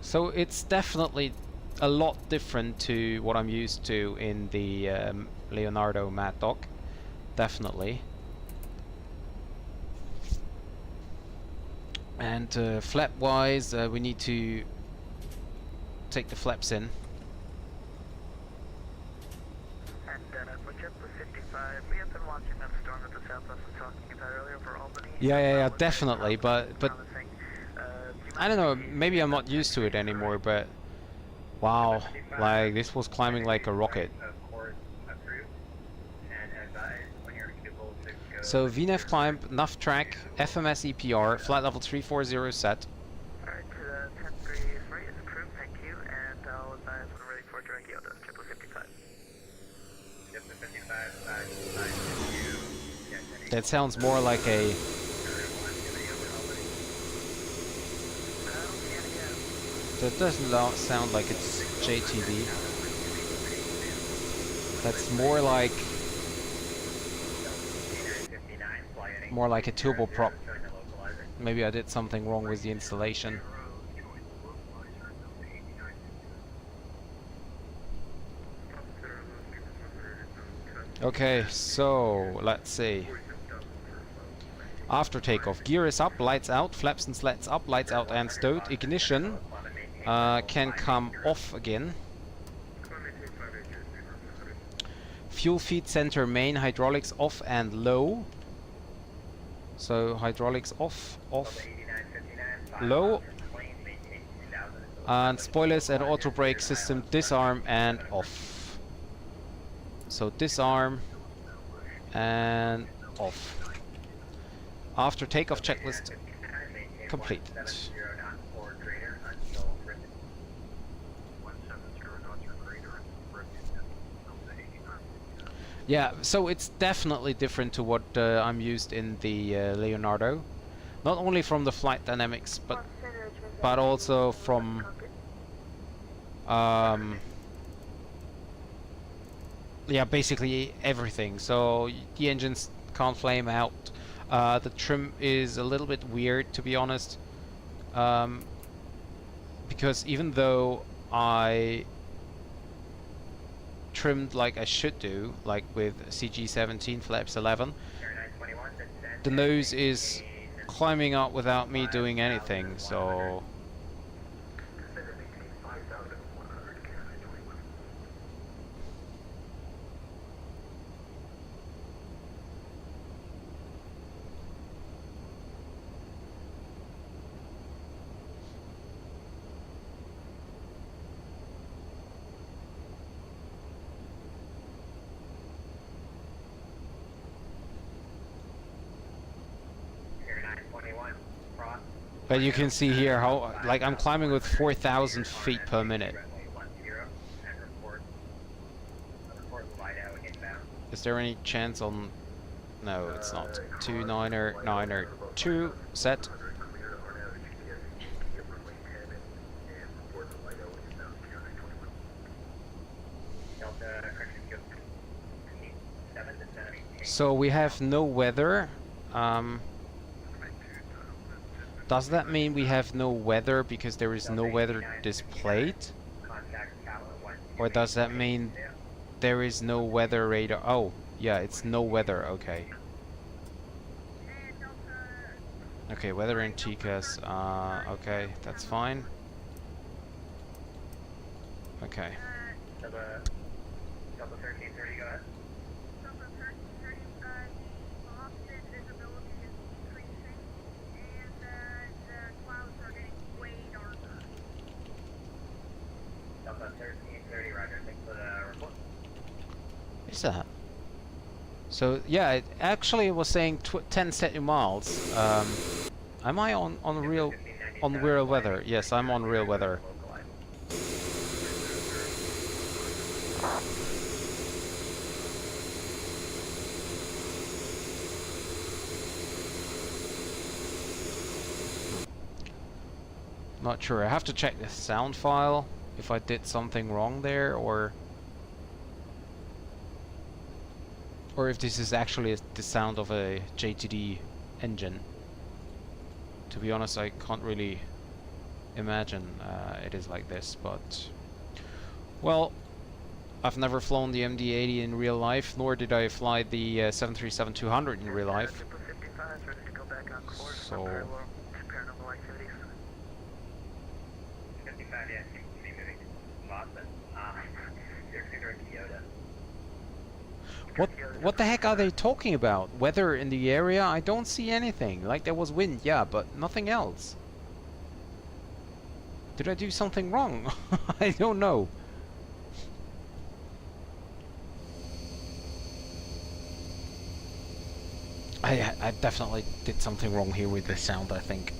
So it's definitely a lot different to what I'm used to in the Leonardo maddog. Definitely. And flap wise, we need to take the flaps in. We have been watching that storm that the Southwest was talking about earlier for Albany. Yeah, definitely. But I don't know. Maybe I'm not used to it anymore. But wow, like this was climbing like a rocket. So VNAV climb, NAV track, FMS EPR, flight level 340 set. Alright, 10-3 is approved, thank you, and I'll advise when we're ready for direct yield of 55. That sounds more like a... That doesn't sound like it's JTB. That's more like a turboprop. Maybe I did something wrong with the installation. Okay, so let's see. After takeoff, gear is up, lights out, flaps and slats up, lights out and stowed. Ignition can come off again. Fuel feed center main, hydraulics off and low. So hydraulics off, low. And spoilers and auto brake system disarm and off. So disarm and off. After takeoff checklist complete. Yeah, so it's definitely different to what I'm used in the Leonardo. Not only from the flight dynamics, but also from yeah, basically everything. So the engines can't flame out. The trim is a little bit weird, to be honest, because even though I trimmed like I should do, like with CG17 flaps 11, the nose is climbing up without me doing anything, so... But you can see here how, like, I'm climbing with 4,000 feet per minute. Is there any chance on... No, it's not. 29er, 9er, 2, set. So we have no weather. Does that mean we have no weather because there is no weather displayed? Or does that mean there is no weather radar? Oh, yeah, it's no weather, okay. Okay, weather in TCAS, okay, that's fine. Okay. Is that? So yeah, it actually was saying 10 statute miles. Am I on real weather? Yes, I'm on real weather. Not sure. I have to check the sound file if I did something wrong there, or if this is actually the sound of a JTD engine. To be honest, I can't really imagine it is like this, but... Well, I've never flown the MD-80 in real life, nor did I fly the 737-200 in real life. So... What the heck are they talking about? Weather in the area? I don't see anything. Like, there was wind, yeah, but nothing else. Did I do something wrong? I don't know. I definitely did something wrong here with the sound, I think.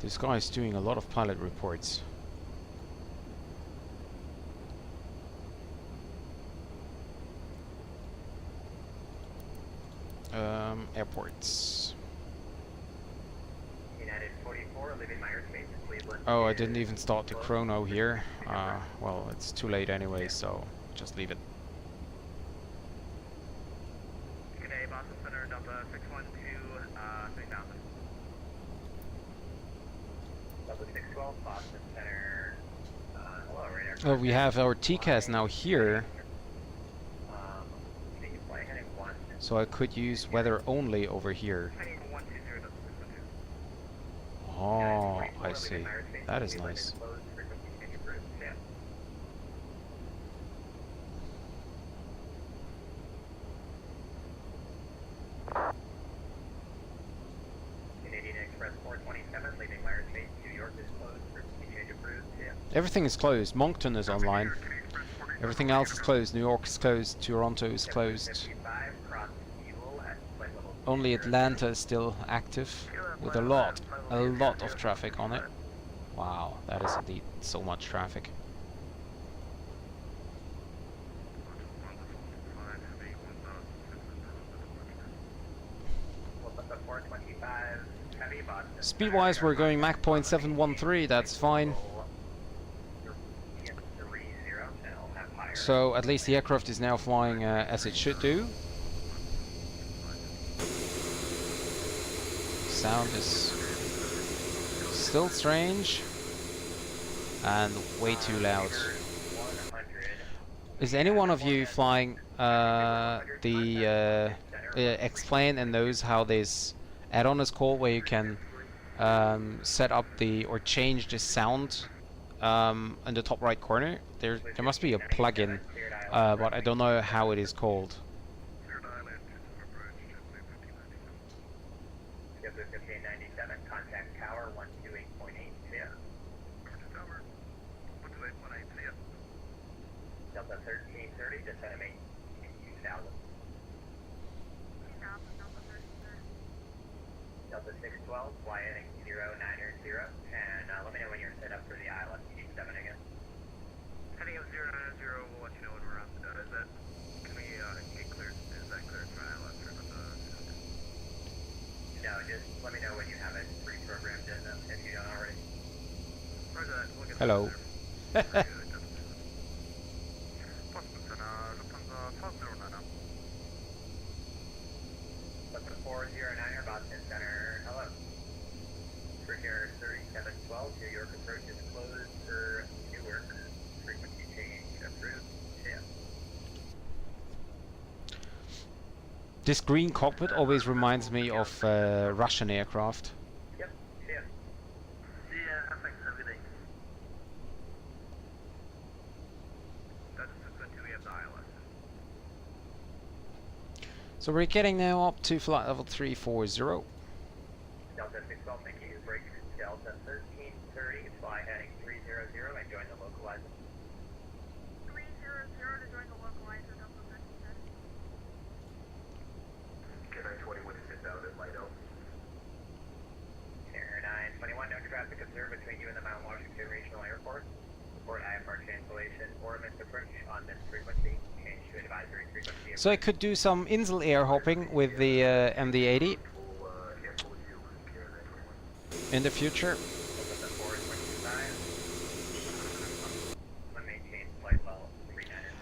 This guy is doing a lot of pilot reports. Airports. United 44, leaving my airspace, Cleveland. Oh, I didn't even start the chrono here. Well, it's too late anyway, so just leave it. Good day, Boston Center, Delta 612, 3000. Delta 612, Boston Center, hello, radar. Oh, we have our TCAS now here. So I could use weather only over here. Oh, I see. That is nice. Canadian Express 427, leaving my airspace, New York is closed for change approved. Everything is closed. Moncton is online. Everything else is closed. New York is closed. Toronto is closed. Only Atlanta is still active, with a lot of traffic on it. Wow, that is indeed so much traffic. Speed-wise, we're going Mach 0.713, that's fine. So at least the aircraft is now flying as it should do. Sound is still strange and way too loud. Is any one of you flying the XPlane and knows how this add-on is called, where you can set up or change the sound in the top right corner? There must be a plugin, but I don't know how it is called. Delta 1330, descend to main 2000. Delta 612, fly heading 090, and let me know when you're set up for the ILS 7 again. Heading up 090, we'll let you know when we're up. Is that, can we get cleared? Is that cleared for ILS or with the... No, just let me know when you have it pre-programmed in if you don't already. Roger that. We'll get Hello. Delta 409er, Boston Center, hello. For here 3712, New York approach is closed for Newark. Frequency change approved. Yeah. This green cockpit always reminds me of Russian aircraft. Yep, yeah. Yeah, I think so, good day. That's the we have the ILS. So we're getting now up to flight level 340. Delta 612, thank you. Break Delta 1330, fly heading 300 and join the localizer. 300 to join the localizer, Delta 1330. K920 with sit down at Lido. Air 921, no traffic observed between you and the Mount Washington Regional Airport. Report IFR cancellation or missed approach on this frequency. Change to advisory frequency. So I could do some Insel air hopping with the MD-80 in the future.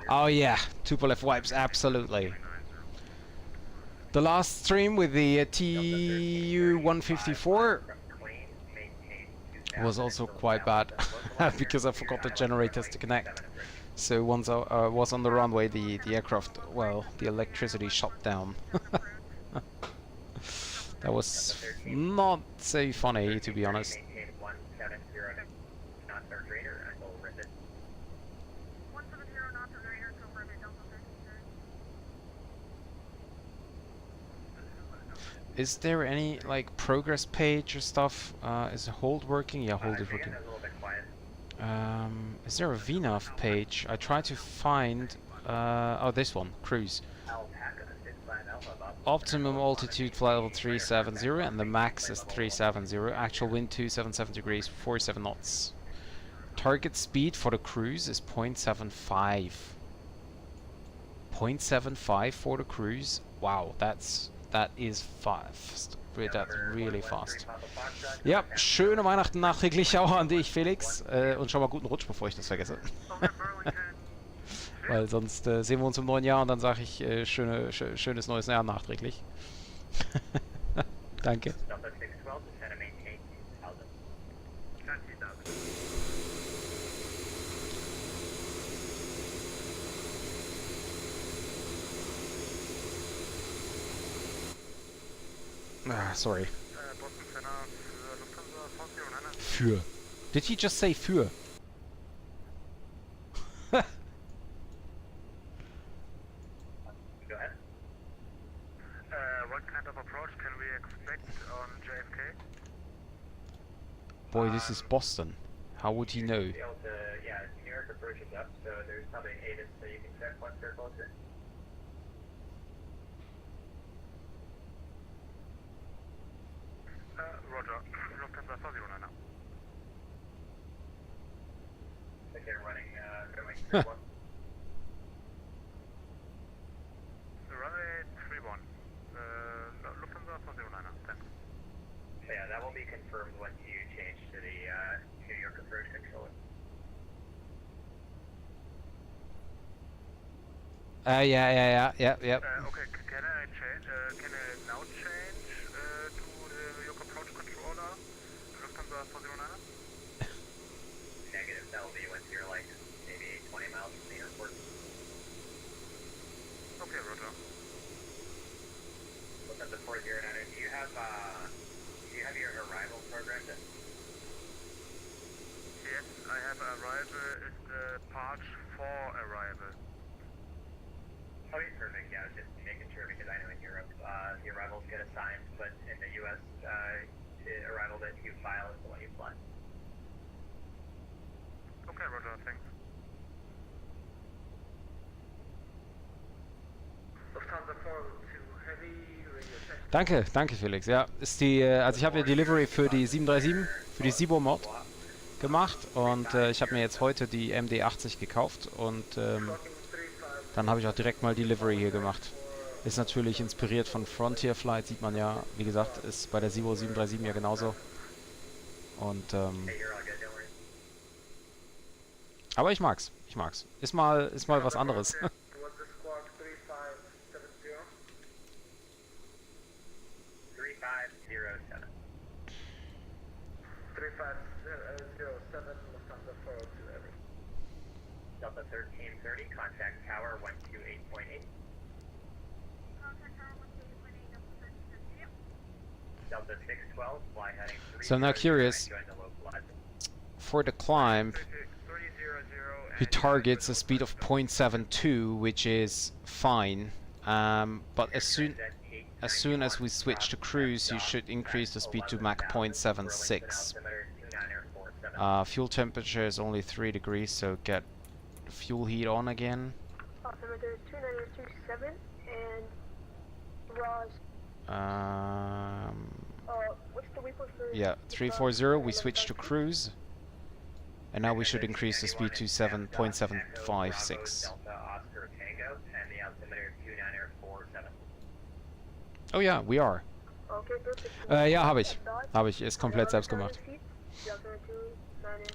Oh yeah, Tupolev wipes, absolutely. The last stream with the TU-154 was also quite bad because I forgot the generators to connect. So once I was on the runway, the aircraft, well, the electricity shut down. That was not so funny, to be honest. 170 knots of radar, so we're at Delta 1330. Is there any like progress page or stuff? Is hold working? Yeah, hold is working. Is there a VNAV page? I tried to find. Oh, this one, cruise. Optimum altitude flight level 370, and the max is 370. Actual wind 277 degrees, 47 knots. Target speed for the cruise is 0.75. 0.75 for the cruise. Wow, that is fast. That's really fast. Ja, schöne Weihnachten nachträglich auch an dich, Felix. Und schon mal guten Rutsch, bevor ich das vergesse. Weil sonst sehen wir uns im neuen Jahr und dann sage ich schönes neues Jahr nachträglich. Danke. Ah, sorry. Für. Did he just say für? Go ahead. What kind of approach can we expect on JFK? Boy, this is Boston. How would he know? Yeah, New York approach is up, so there's probably an ATIS that you can check once they're closer. Roger. Lufthansa 409 now. Like they're running, going 31. Runway 31. Lufthansa 409 now. Thanks. Yeah, that will be Yeah. Okay, can I change? Can I now change to your approach controller? Lufthansa 409? Negative, that will be once you're like maybe 20 miles from the airport. Okay, roger. Lufthansa 409, do you have your arrival programmed in? Yes, I have arrival. It's the March 4 arrival. Okay, perfect. Yeah, I was just making sure because I know in Europe the arrivals get assigned, but in the U.S. The arrival that you file is the one you fly. Okay, roger, thanks. Lufthansa 402 Heavy, Radio check. Danke Felix. Ja, ist die, also ich habe ja Delivery für die 737, für die SIBO-Mod gemacht und ich habe mir jetzt heute die MD80 gekauft und dann habe ich auch direkt mal Delivery hier gemacht. Ist natürlich inspiriert von Frontier Flight, sieht man ja, wie gesagt, ist bei der SIBO 737 ja genauso. Und aber ich mag's. Ist mal was anderes. Delta 1330, contact tower 128.8. Contact tower 128.8, Delta 612, fly heading 3. So I'm now curious, Join the localizer. for the climb, he targets a speed of 0.72, which is fine. But as soon as we switch to cruise, you should increase the speed to Mach 0.76. Fuel temperature is only 3 degrees, so get fuel heat on again. Altimeter 292.7 and RAS. What's the waypoint for? Yeah, 340. We switch to cruise, and now we should increase the speed to 7.756. Oh ja, we are. Okay, perfect. Ja, habe ich. Ist komplett selbst gemacht.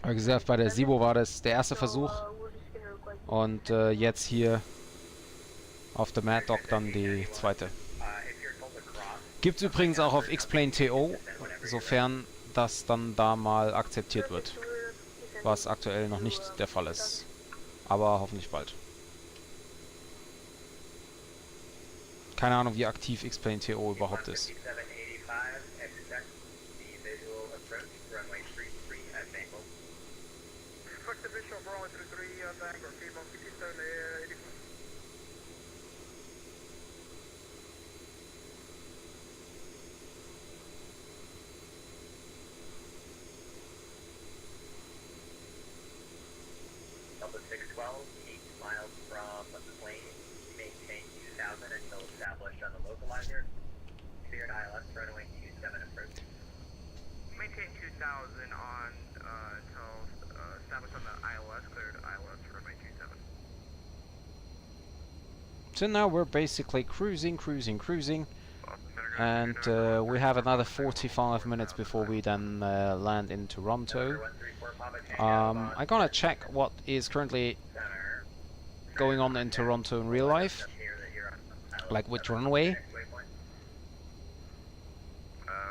Wie gesagt, bei der SIBO war das der erste Versuch. Und jetzt hier auf der maddog dann die zweite. Gibt es übrigens auch auf XPlane TO, sofern das dann da mal akzeptiert wird. Was aktuell noch nicht der Fall ist. Aber hoffentlich bald. Keine Ahnung, wie aktiv XPlane TO überhaupt ist. Delta 612, 8 miles from the plane, maintain 2000 until established on the localizer. Cleared ILS runway 27 approach. Maintain 2000 on until established on the ILS, cleared ILS runway 27. So now we're basically cruising, and we have another 45 minutes before we then land in Toronto. I'm gonna check what is currently going on in Toronto in real life, like which runway.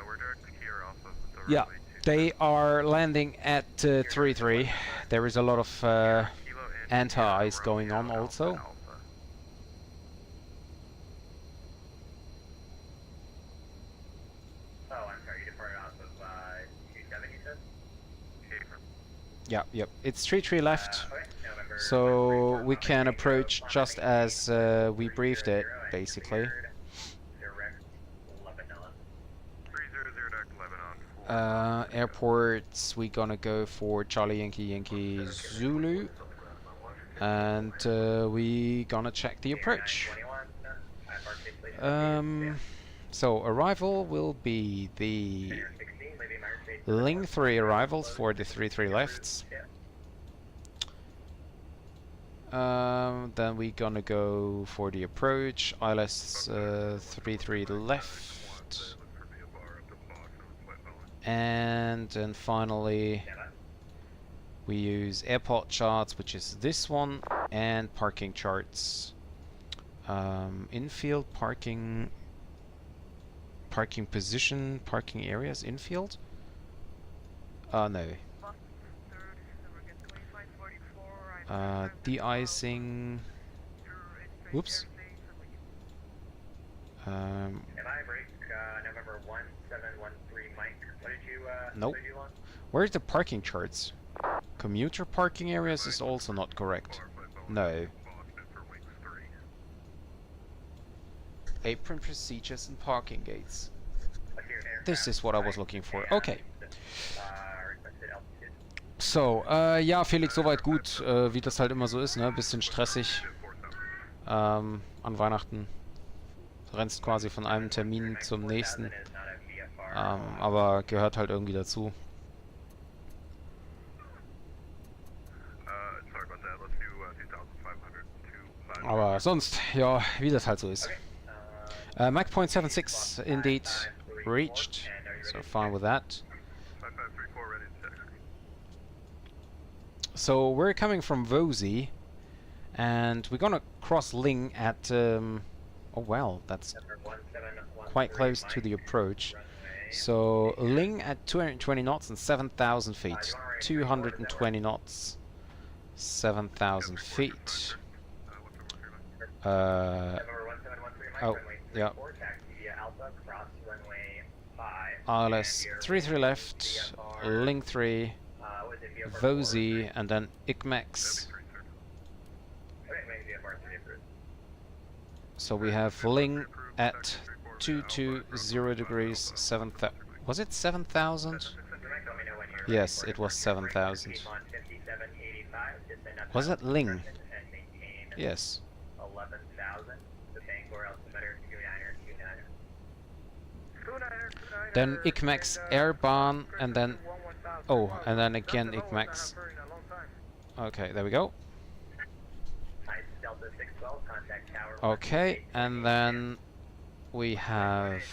We're directly here off of the Yeah, runway 27. they are landing at 33. There is a lot of anti-ice going on also. Yeah, yep. It's 33 left, so we can approach just as we briefed it, basically. Airports, we're gonna go for Charlie Yankee Zulu, and we gonna check the approach. So arrival will be the Ling 3 arrivals for the 33 lefts. Then we gonna go for the approach, ILS 33 left. And then finally we use airport charts, which is this one, and parking charts, Infield parking. Parking position, parking areas, infield? No. Boston 3rd, so we're getting 2544. De-icing. Whoops. Am I break November 1713, Mike? What did you, Nope. what did you want? Where's the parking charts? Commuter parking areas is also not correct. No. Apron procedures and parking gates. This is what I was looking for. Okay. So, ja, Felix, soweit gut, wie das halt immer so ist, ne? Bisschen stressig. An Weihnachten. Du rennst quasi von einem Termin zum nächsten. Aber gehört halt irgendwie dazu. Aber sonst, ja, wie das halt so ist. Mach point 76 indeed reached, so fine with that. So we're coming from Vozy, and we're gonna cross Ling at, oh well, that's quite close to the approach. So Ling at 220 knots and 7,000 feet. 220 knots, 7,000 feet. Oh, yeah. RLS 33 left, Ling 3, Vozy, and then ICMEX. So we have Ling at 220 degrees, 7,000. Was it 7,000? Yes, it was 7,000. Was that Ling? Yes. Then ICMEX Airborne, and then... Oh, and then again ICMEX. Okay, there we go. Okay, and then we have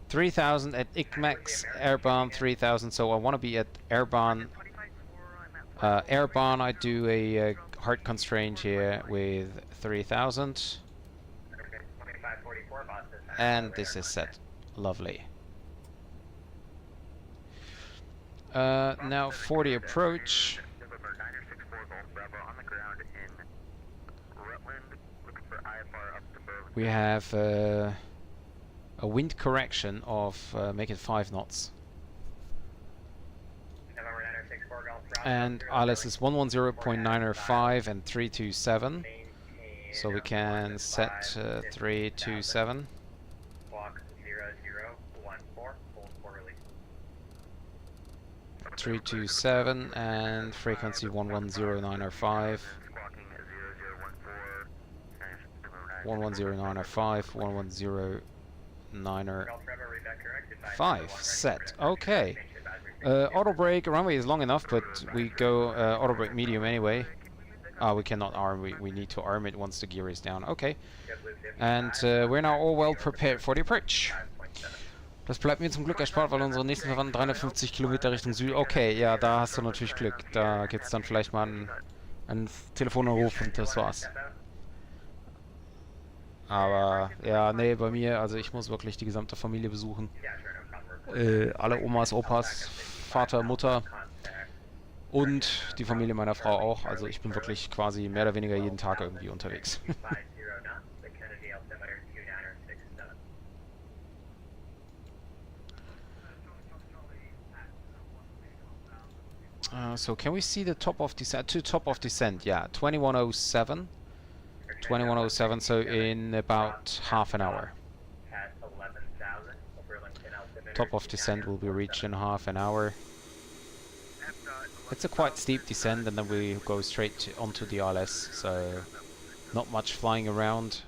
3,000 at ICMEX, Airborne 3,000, so I want to be at Airborne. Airborne, I do a hard constraint here with 3,000. And this is set. Lovely. Now for the approach. We have a wind correction of make it 5 knots. And ILS is 110.905 and 327. So we can set 327. 327 and frequency 110.905. 110.905, 110.905 set. Okay. Auto brake runway is long enough, but we go auto brake medium anyway. We cannot arm. We need to arm it once the gear is down. Okay. And we're now all well prepared for the approach. Das bleibt mir zum Glück erspart, weil unsere nächsten Verwandten 350 Kilometer Richtung Süden. Okay, ja, da hast du natürlich Glück. Da gibt's dann vielleicht mal einen Telefonanruf und das war's. Aber ja, nee, bei mir, also ich muss wirklich die gesamte Familie besuchen. Alle Omas, Opas, Vater, Mutter und die Familie meiner Frau auch. Also ich bin wirklich quasi mehr oder weniger jeden Tag irgendwie unterwegs. So can we see the top of descent? To top of descent, yeah, 2107. 2107, so in about half an hour. Top of descent will be reached in half an hour. It's a quite steep descent, and then we go straight onto the RLS, so not much flying around.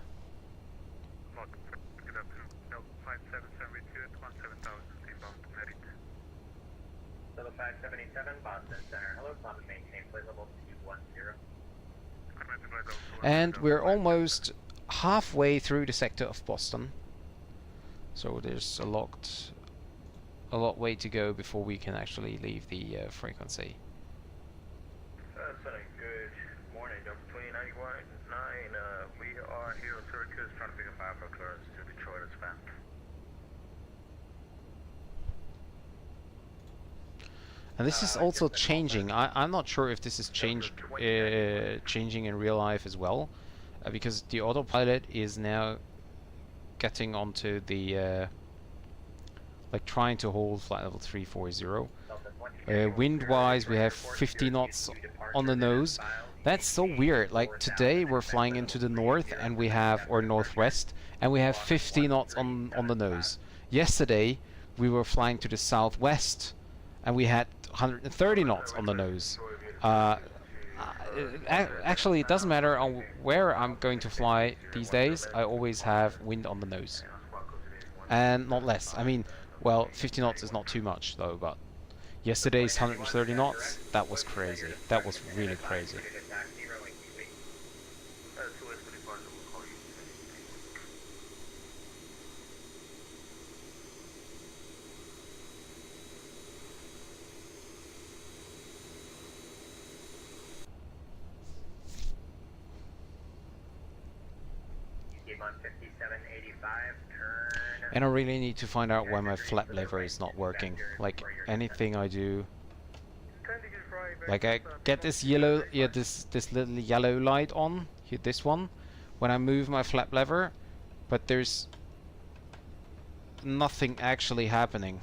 And we're almost halfway through the sector of Boston, so there's a lot way to go before we can actually leave the frequency. Good morning, Delta 2091-9. We And this is also changing. I'm not sure if this is changing in real life as well, because the autopilot is now getting onto the like trying to hold flight level 340. Wind-wise, we have 50 knots on the nose. That's so weird. Like today, we're flying into the north, and we have, or northwest, and we have 50 knots on the nose. Yesterday, we were flying to the southwest, and we had 130 knots on the nose. Actually, it doesn't matter on where I'm going to fly these days. I always have wind on the nose, and not less. I mean, well, 50 knots is not too much though, but yesterday's 130 knots, that was crazy. That was really crazy. And I really need to find out why my flap lever is not working. Like anything I do, like I get this yellow, this little yellow light on, here, this one, when I move my flap lever, but there's nothing actually happening.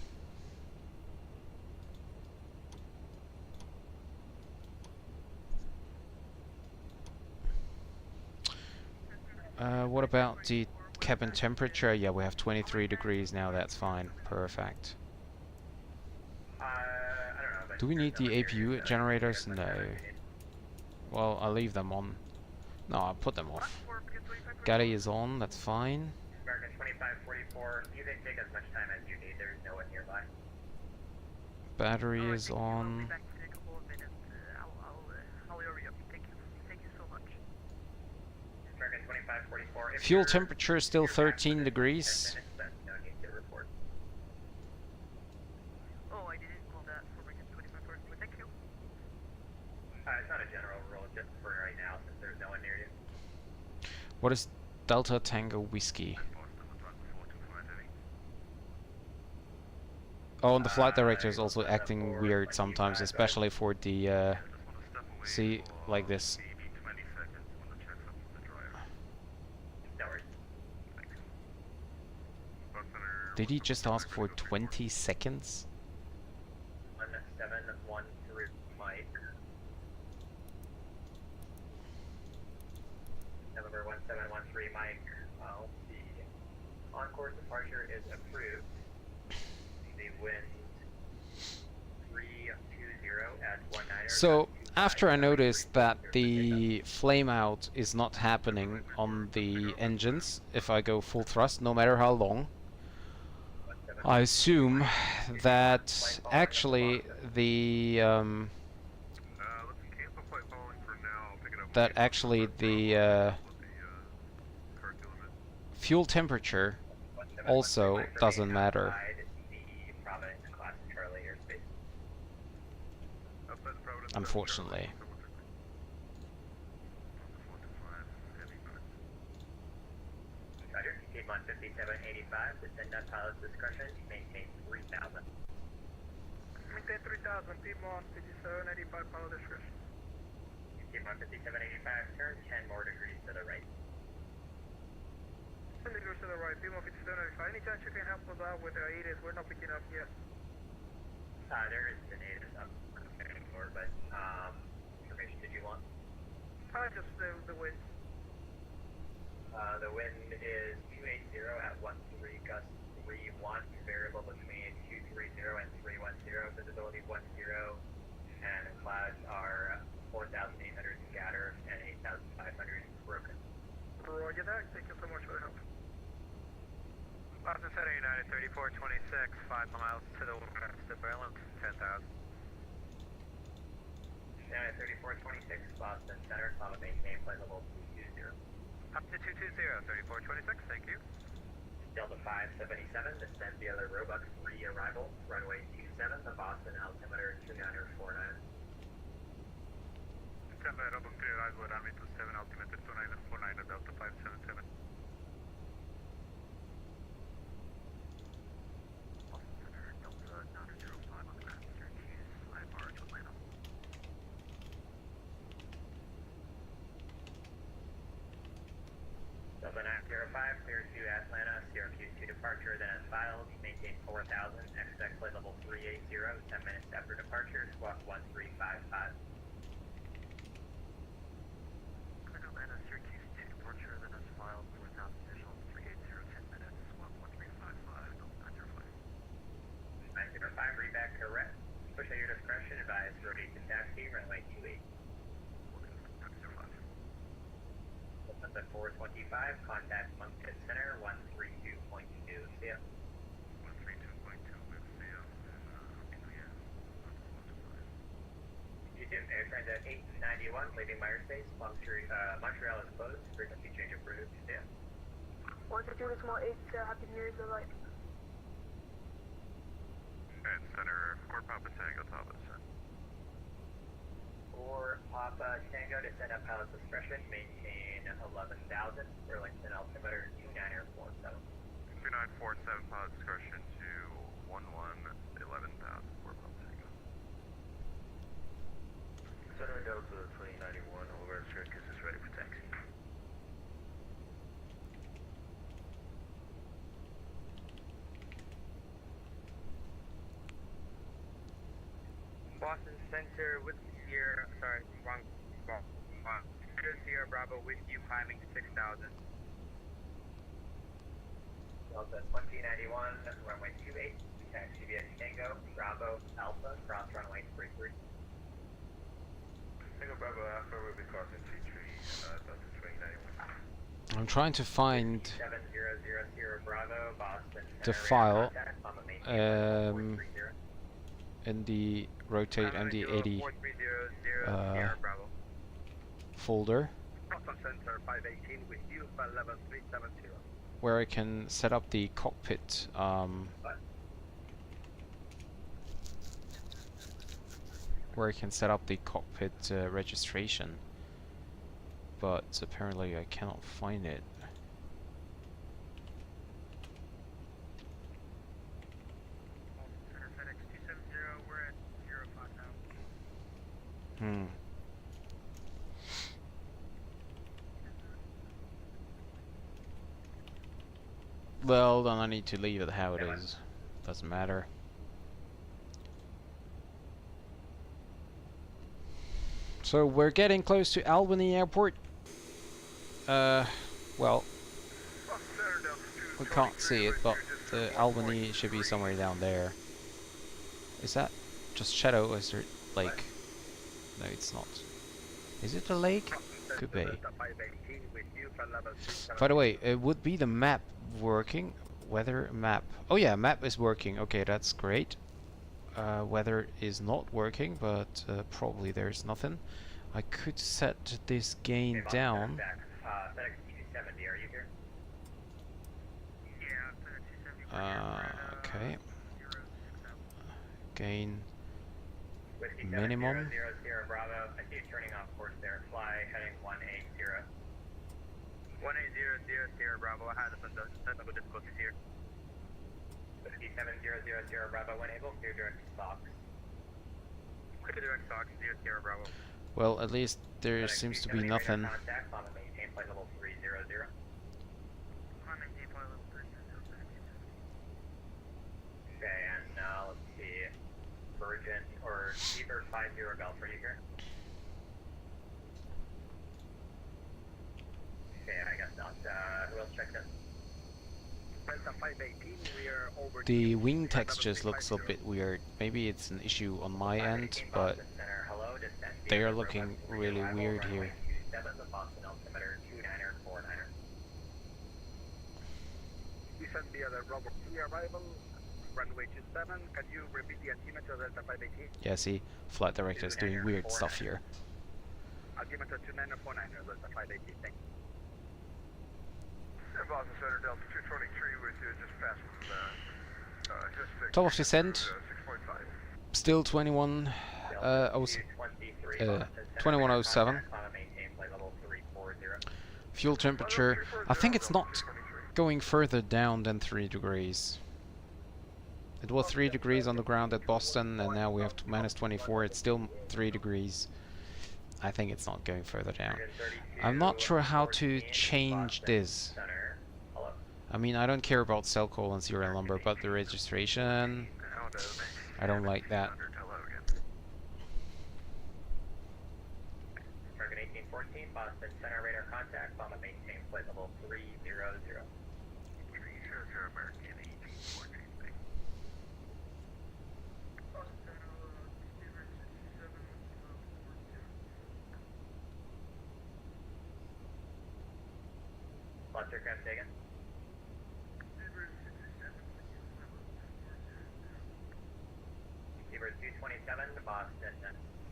What about the cabin temperature? Yeah, we have 23 degrees now, that's fine. Perfect. Do we need the APU generators? No. Well, I'll leave them on. No, I'll put them off. Galley is on, that's fine. American 2544, you can take as much time as you need, there's no one nearby. Battery is on. American 2544, Fuel temperature is still 13 degrees. no need to report. Oh, I didn't call that for American 2544. Thank you. It's not a general rule, just for right now, since there's no one near you. What is Delta Tango Whiskey? Oh, and the flight director is also acting weird sometimes, especially for the, see, like this. No worries. Did he just ask for 20 seconds? 1713 Mike. November 1713 Mike. The on-course departure is approved. The wind 320 at 19. So, after I noticed that the flame out is not happening on the engines if I go full thrust, no matter how long, I assume that actually the fuel temperature also doesn't matter. Unfortunately. Roger, keep on 5785, descend at pilot's discretion, maintain 3000. Maintain 3000, Piedmont 5785, pilot discretion. Keep on 5785, turn 10 more degrees to the right. 10 degrees to the right, Piedmont 5785. Any chance you can help us out with the ATIS? We're not picking up yet. There is an ATIS up anymore, but information did you want? Just the wind. The wind is 280 at 13, gust 31, variable between 230 and 310, visibility 10, and the clouds are 4,800 scattered and 8,500 broken. Roger that, thank you so much for the help. Boston Center United 3426, 5 miles to the west of Berlin, 10,000. United 3426, Boston Center, climate maintain flight level 220. Up to 220, 3426, thank you. Delta 577, descend via the Roebuck 3 arrival, runway 27, the Boston altimeter 2949. Stand by Roebuck 3 arrival, runway 27, altimeter 2949, Delta 577. Boston Center, Delta 905 on the ground, choose 5 5, clear to Atlanta, Sierra Q2 departure, then as filed, maintain 4000, XX flight level 380, 10 minutes after departure, squawk 1355. Clear to Atlanta, Sierra Q2 departure, then as filed, 4000 initial 380, 10 minutes, swap 1355, Delta 905. 905, read back correct. Push at your discretion, advise rotate to taxi, runway 28. At 425, contact Moncton Center, 132.2, see ya. 132.2, we'll see ya. You do, Air Transat 891, leaving Myers-Space, Montreal is closed, frequency change approved, see ya. 132 to small 8, happy New Year's, bye-bye. And center, 4 Papa Tango, top of the center. For Papa Tango, descend at pilot's discretion, maintain 11,000, Burlington altimeter 2947. 2947, pilot discretion to 11,000 for Papa Tango. Center Delta 2091, over circus is ready for taxi. Boston Center with Sierra, sorry, wrong. Sierra Bravo with you climbing to 6,000. Delta 2091, runway 28, taxi via Tango, Bravo, Alpha, cross runway 33. Tango Bravo Alpha will be crossing T3, Delta 2091. I'm trying to find 7000 Bravo, Boston the Center, file contact on the main tail, 430. in the rotate MD80 Sierra Bravo. folder Boston Center 518 with you, 11370. where I can set up the cockpit registration, but apparently I cannot find it. Center FedEx 270, we're at 05 now. Hmm. Well, then I need to leave it how it is. Doesn't matter. So we're getting close to Albany Airport. Well, we can't see it, but the Albany should be somewhere down there. Is that just shadow? Is there lake? No, it's not. Is it a lake? Could be. By the way, would be the map working? Weather map. Oh yeah, map is working. Okay, that's great. Weather is not working, but probably there's nothing. I could set this gain down. FedEx 270, are you here? Yeah, FedEx 270. Okay. Gain Whiskey minimum. 700 Bravo, I see you turning off course there. Fly heading 180. 1800 Sierra Bravo. I had technical difficulties here. Whiskey 7000 Bravo, when able, clear direct stocks. Clear direct stocks, Sierra Bravo. Well, at least there seems to be nothing. Contact on the maintain flight level 300. On maintain flight level 300. Okay, and let's see. Virgin or Beaver 50 Belfry, are you here? Okay, I guess not. Who else checked in? Delta 518, we are over. The wing text just looks a bit weird. Maybe it's an issue on my end, but they are looking really weird here. We sent the other Bravo arrival, runway 27. Can you repeat the altimeter Delta 518? Yeah, see, flight director is doing weird stuff here. Altimeter 2949, Delta 518, thank you. Boston Center, Delta 223 with you, just past just Top of descent, 6.5. still 21, 2107. Fuel temperature, I think it's not going further down than 3 degrees. It was 3 degrees on the ground at Boston, and now we have to -24. It's still 3 degrees. I think it's not going further down. I'm not sure how to change this. I mean, I don't care about cell call and serial number, but the registration, I don't like that. Target 1814, Boston Center radar contact, bomb and maintain flight level 300. Cluster cam taken. Receiver 227 to Boston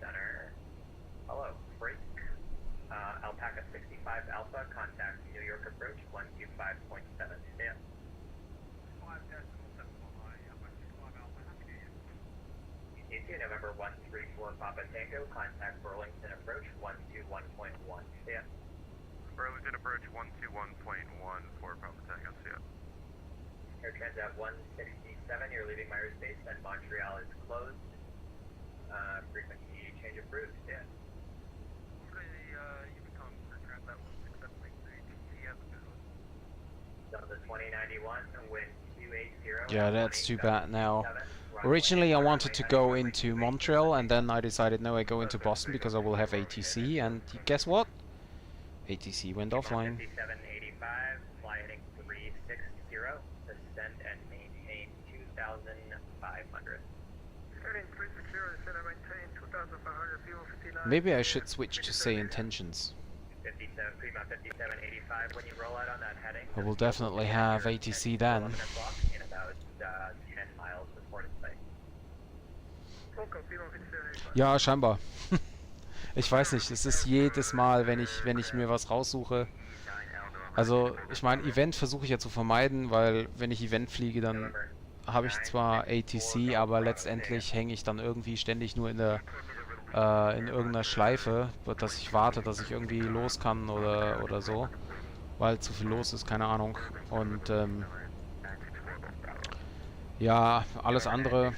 Center. Hello, Freak. Alpaca 65 Alpha, contact New York approach 125.7. Stand. 2 November 134 Papa Tango, contact Burlington approach 121.1. Stand. Burlington approach 121.1 for Papa Tango, see ya. Air Transat 167, you're leaving Myers Base and Montreal is closed. Frequency change approved, stand. Delta 2091, wind 280. Yeah, that's too bad now. Originally I wanted to go into Montreal, and then I decided no, I go into Boston because I will have ATC, and guess what? ATC went offline. 5785, fly heading 360, descend and maintain 2,500. Maybe I should switch to say intentions. 57, Prima 5785, when you roll out on that heading. I will definitely have ATC then. 11 o'clock in about 10 miles reported site. Ja, scheinbar. Ich weiß nicht, es ist jedes Mal, wenn ich mir was raussuche. Also, ich meine, Event versuche ich ja zu vermeiden, weil wenn ich Event fliege, dann habe ich zwar ATC, aber letztendlich hänge ich dann irgendwie ständig nur in irgendeiner Schleife, dass ich warte, dass ich irgendwie los kann oder so, weil zu viel los ist, keine Ahnung. Und ja, alles andere,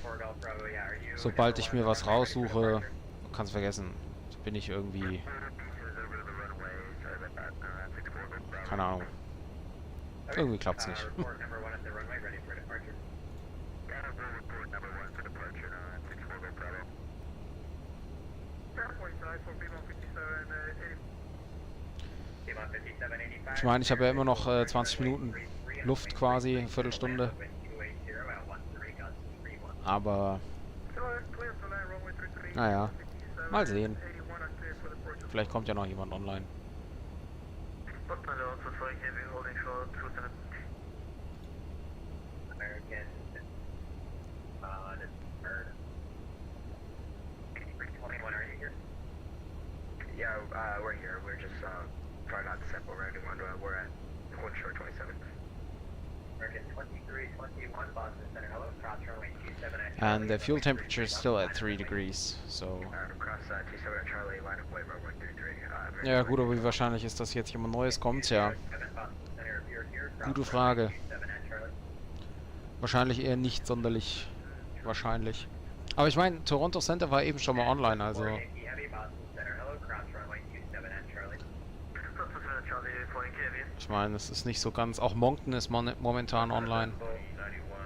sobald ich mir was raussuche, kannst vergessen, bin ich irgendwie, keine Ahnung, irgendwie klappt's nicht. Ich meine, ich habe ja immer noch 20 Minuten Luft quasi, eine Viertelstunde. Aber, naja, mal sehen. Vielleicht kommt ja noch jemand online. Yeah, we're here. We're just trying not to sample random one. We're at Point Shore 27. American 2321 Boston Center. Hello, cross runway 27 at And the fuel temperature is still at 3 degrees, so... Cross 27 at Charlie, line of way, runway 33. Ja gut, aber wie wahrscheinlich ist, dass jetzt jemand Neues kommt? Ja, gute Frage. Wahrscheinlich eher nicht sonderlich wahrscheinlich. Aber ich meine, Toronto Center war eben schon mal online, also... Ich meine, es ist nicht so ganz... Auch Moncton ist momentan online.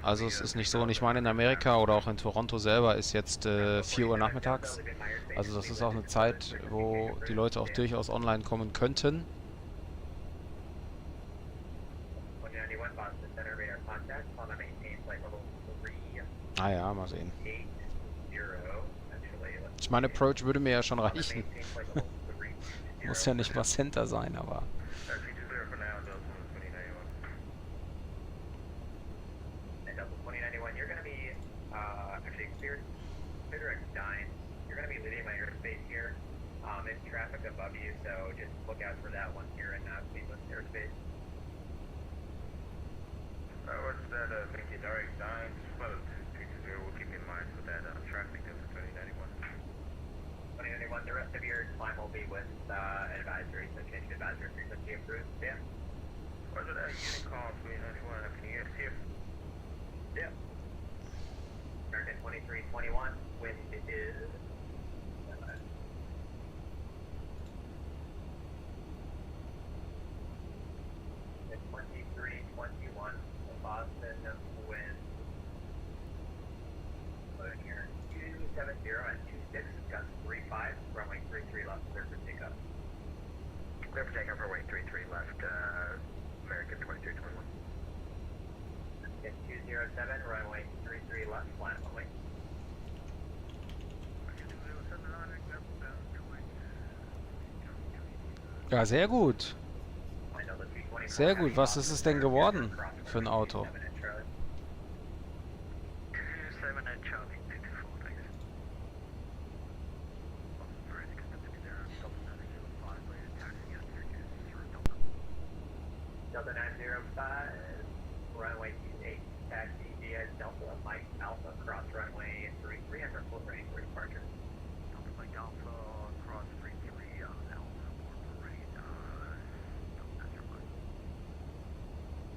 Also es ist nicht so. Und ich meine, in Amerika oder auch in Toronto selber ist jetzt 4 Uhr nachmittags. Also das ist auch eine Zeit, wo die Leute auch durchaus online kommen könnten. Ah ja, mal sehen. Ich meine, Approach würde mir ja schon reichen. Muss ja nicht mal Center sein, aber... above you, so just look out for that one here in Cleveland airspace. What's that, Mickey Direct Dine? Well, 220, we'll keep in mind for that traffic of 2091. 2091, the rest of your climb will be with an advisory, so change to advisory frequency approved. Yeah. What's that unit call 2091? Can you guys hear? Yeah. American 2321, wind is... 2321 Ja, sehr gut. Sehr gut. Was ist es denn geworden für ein Auto? 7 at Charlie, 224, thanks. Very expensive there. Delta 905, rated taxi at Syracuse, Delta. Delta 905, runway 28, taxi via Delta Mike Alpha, cross runway 33 and report ready for departure. Delta Mike Alpha, cross 33, Alpha, port parade, Delta 905.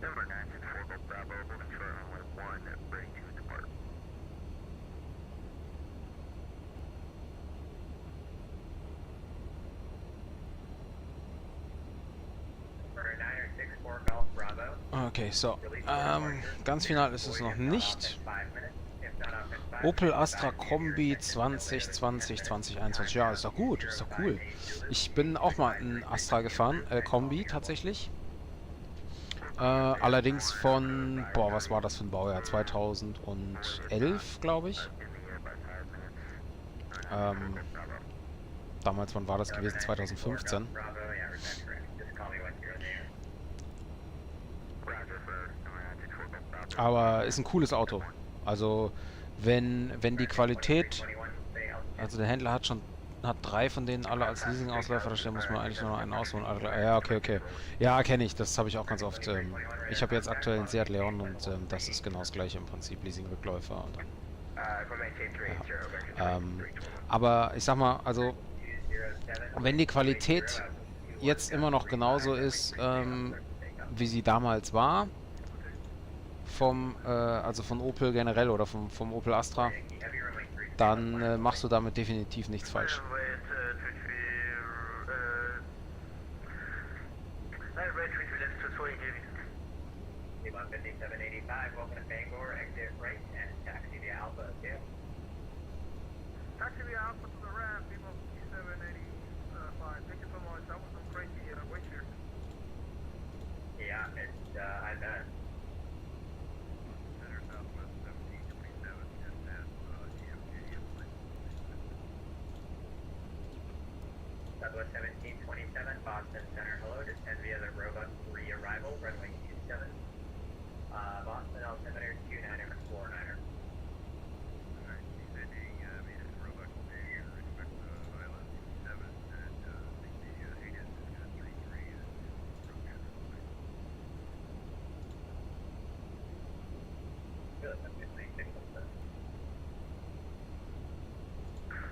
Number 964, go Bravo, moving short runway 1, ready to depart. Okay, so. Ganz final ist es noch nicht. Opel Astra Kombi 2021. Ja, ist doch gut, ist doch cool. Ich bin auch mal ein Astra gefahren, Kombi tatsächlich. Allerdings von, boah, was war das für ein Baujahr? 2011, glaube ich. Damals, wann war das gewesen? 2015. Aber ist ein cooles Auto. Also, wenn die Qualität, also der Händler hat 3 von denen alle als Leasing-Ausläufer, da muss man eigentlich nur noch einen ausholen. Ja, okay. Ja, kenne ich, das habe ich auch ganz oft. Ich habe jetzt aktuell einen Seat Leon und das ist genau das gleiche im Prinzip, Leasing-Rückläufer. Und dann, ja. Aber ich sag mal, also, wenn die Qualität jetzt immer noch genauso ist, wie sie damals war, also von Opel generell oder vom Opel Astra, dann machst du damit definitiv nichts falsch. Taxi via Alpha to the ramp, people 785. Thank you so much. That was some crazy wait here. Yeah, it's, I bet. Center Southwest 1727, just past EFK. Southwest 1727, Boston Center, hello, descend via the Robux 3 arrival, runway 27. Boston altimeter 29er, 49er. Alright, descending via Robux 3, expect island 7 at 68 is gonna 33 and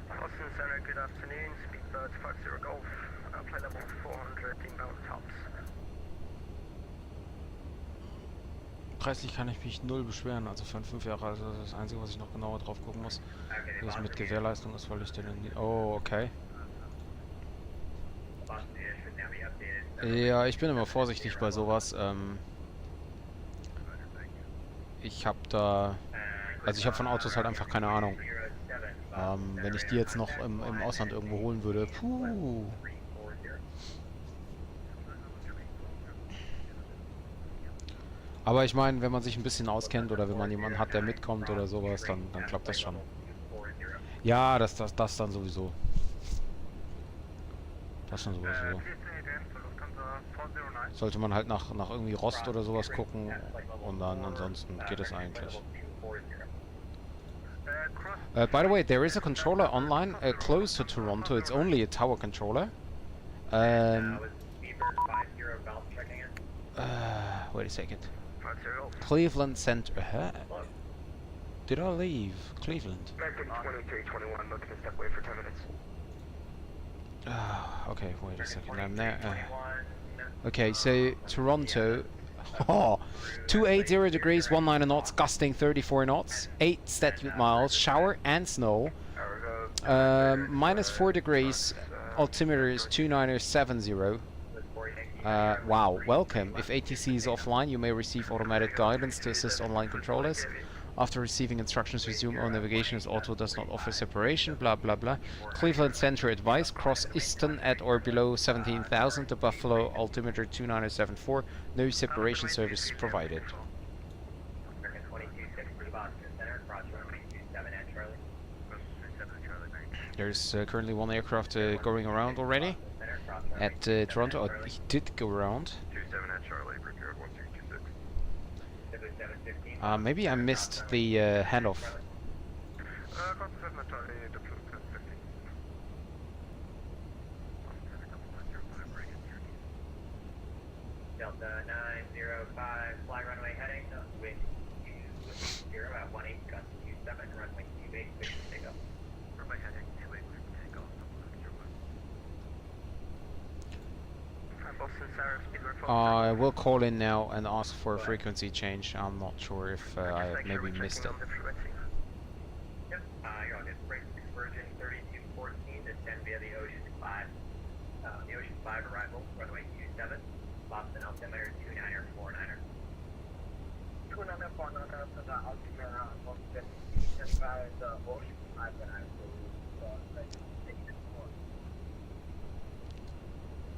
Boston Center, good afternoon. Speedbird 50 Golf, flight level 400, inbound tops. Preislich kann ich mich null beschweren, also für ein 5 Jahre, also das Einzige, was ich noch genauer drauf gucken muss, wie es mit Gewährleistung ist, weil ich den oh, okay. Ja, ich bin immer vorsichtig bei sowas, ich habe da, also ich habe von Autos halt einfach keine Ahnung. Wenn ich die jetzt noch im Ausland irgendwo holen würde, puh. Aber ich meine, wenn man sich ein bisschen auskennt oder wenn man jemanden hat, der mitkommt oder sowas, dann klappt das schon. Ja, das dann sowieso. Das schon sowieso. Sollte man halt nach irgendwie Rost oder sowas gucken und dann ansonsten geht es eigentlich. By the way, there is a controller online close to Toronto. It's only a tower controller. Wait a second. Cleveland Center. Did I leave Cleveland? 2321, looking to step away for 10 minutes. Okay, wait a second. I'm there. Okay, so Toronto. Oh, 280 degrees, 19 knots, gusting 34 knots, 8 statute miles, shower and snow. -4 degrees, altimeter is 2970. Wow, welcome. If ATC is offline, you may receive automatic guidance to assist online controllers. After receiving instructions, resume all navigation as auto does not offer separation, blah blah blah. Cleveland Center advice, cross Easton at or below 17,000 to Buffalo, altimeter 2974, no separation service provided. There's currently one aircraft going around already. at Toronto. Or he did go around. 27 at Charlie, prepared 1326. Maybe I missed the handoff. Constant 7 at Charlie, deploy 1050. Delta 905, fly runway heading, wind 20 at 18, gust 27, runway 28, clear for takeoff. Runway heading 28, clear for takeoff. Boston, Sarah, speedbird 4. I will call in now and ask for a frequency change. I'm not sure if I maybe missed it. Yep, you're all good. Break Virgin 3214, descend via the Ocean 5. The Ocean 5 arrival, runway 27, Boston altimeter 2949er. 2949er, the altimeter on 50, the Ocean 5 arrival,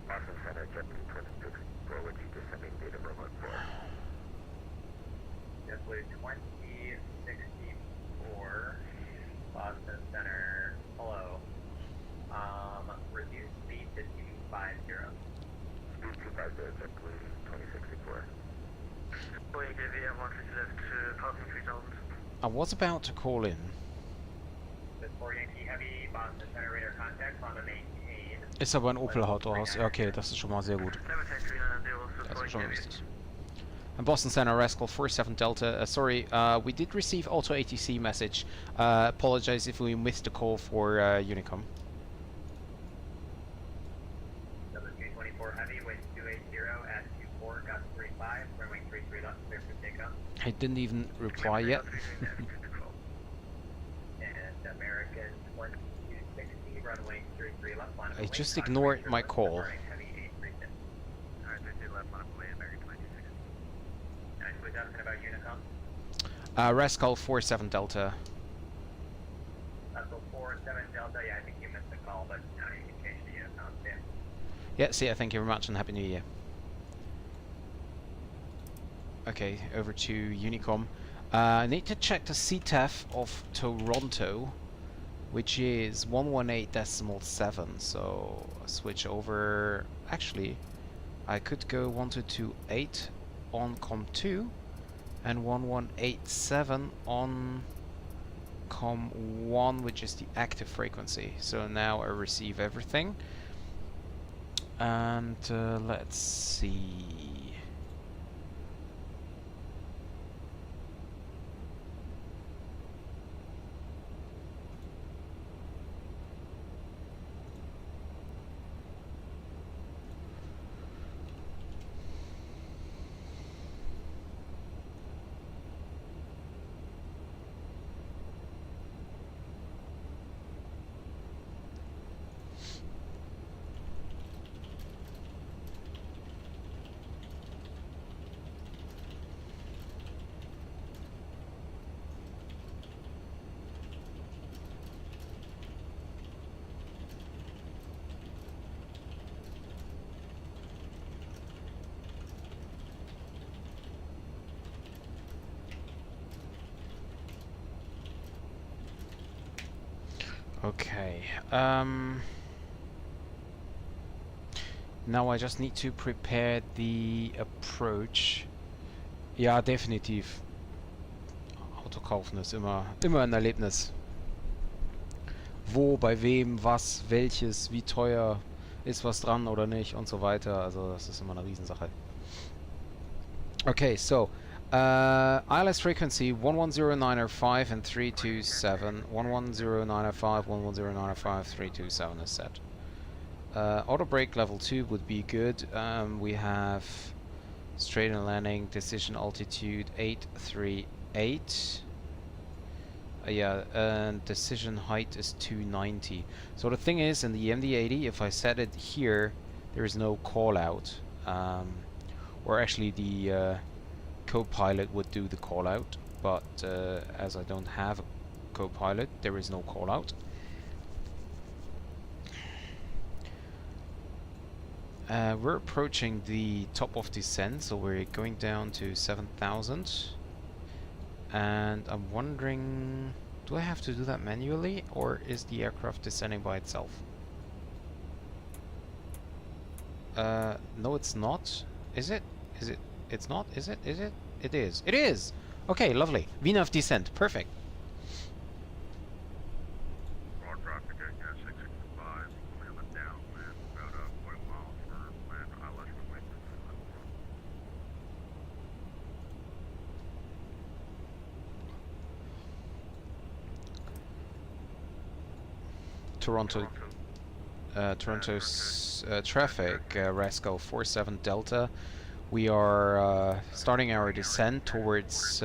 Boston Center, XP12.4, would you descending data robot 4? JetBlue 2064, Boston Center, hello. Reduce speed to 250. Speed 250, JetBlue 2064. Boeing JV, one left, passing 3000. I was about to call in. This 4 Yankee Heavy, Boston Center radar contact, on the maintain. Ist aber ein Opel-Autohaus. Okay, das ist schon mal sehr gut. Das ist schon richtig. And Boston Center, Rascal 47 Delta. Sorry, we did receive auto ATC message. Apologize if we missed a call for Unicom. Number 224 Heavy, wind 280 at 24, gust 35, runway 33 left, clear for takeoff. He didn't even reply yet. And American 1260, runway 33 left, line of I away, just contact ignored radar my left, call. Heavy 836. Alright, 50 left, line of away, American 2060. And was asking about Unicom. Rascal 47 Delta. Vessel 47 Delta, yeah, I think you missed the call, but now you can change to Unicom, too. Yeah, see ya, thank you very much and Happy New Year. Okay, over to Unicom. I need to check the CTAF of Toronto, which is 118.7, so switch over. Actually, I could go 1228 on COM2 and 1187 on COM1, which is the active frequency. So now I receive everything. And let's see. Okay. Now I just need to prepare the approach. Ja, definitiv. Auto kaufen ist immer ein Erlebnis. Wo, bei wem, was, welches, wie teuer, ist was dran oder nicht und so weiter. Also das ist immer eine Riesensache. Okay, so ILS frequency 110905 and 327. 110905, 110905, 327 is set. Auto brake level 2 would be good. We have straight and landing, decision altitude 838. Yeah, and decision height is 290. So the thing is, in the MD-80, if I set it here, there is no call out. Or actually the co-pilot would do the call out, but as I don't have a co-pilot, there is no call out. We're approaching the top of descent, so we're going down to 7,000. And I'm wondering, do I have to do that manually, or is the aircraft descending by itself? No, it's not. Is it? Is it? It's not. Is it? Is it? It is. It is. Okay, lovely. VNAV descent. Perfect. Broad traffic at 665, only on the downwind, about 40 miles for land ILS runway 35. Toronto. Toronto's traffic, Rascal 47 Delta. We are starting our descent towards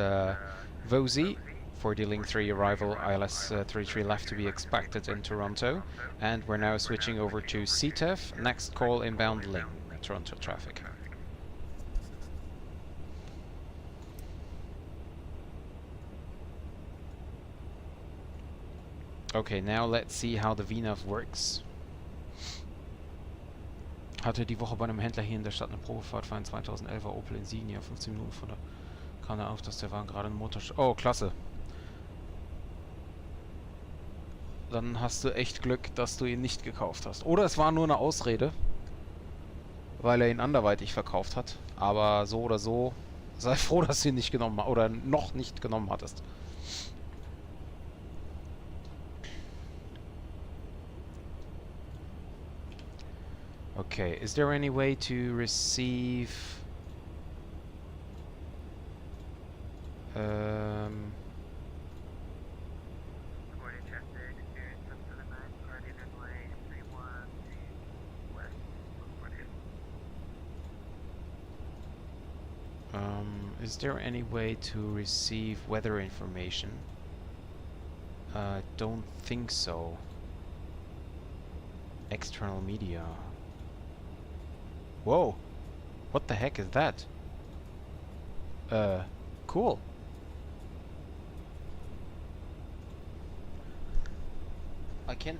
Vozy for the Link 3 arrival, ILS 33 left to be expected in Toronto, and we're now switching over to CTEF, next call inbound Link, Toronto traffic. Okay, now let's see how the VNAV works. Hatte die Woche bei einem Händler hier in der Stadt eine Probefahrt für einen 2011er Opel Insignia, 15 Minuten von da kam er auf, dass der Wagen gerade einen Motor... Oh, klasse. Dann hast du echt Glück, dass du ihn nicht gekauft hast. Oder es war nur eine Ausrede, weil er ihn anderweitig verkauft hat. Aber so oder so, sei froh, dass du ihn nicht genommen hast oder noch nicht genommen hattest. Okay, is there any way to receive is there any way to receive weather information? Don't think so. External media. Whoa! What the heck is that? Cool. I can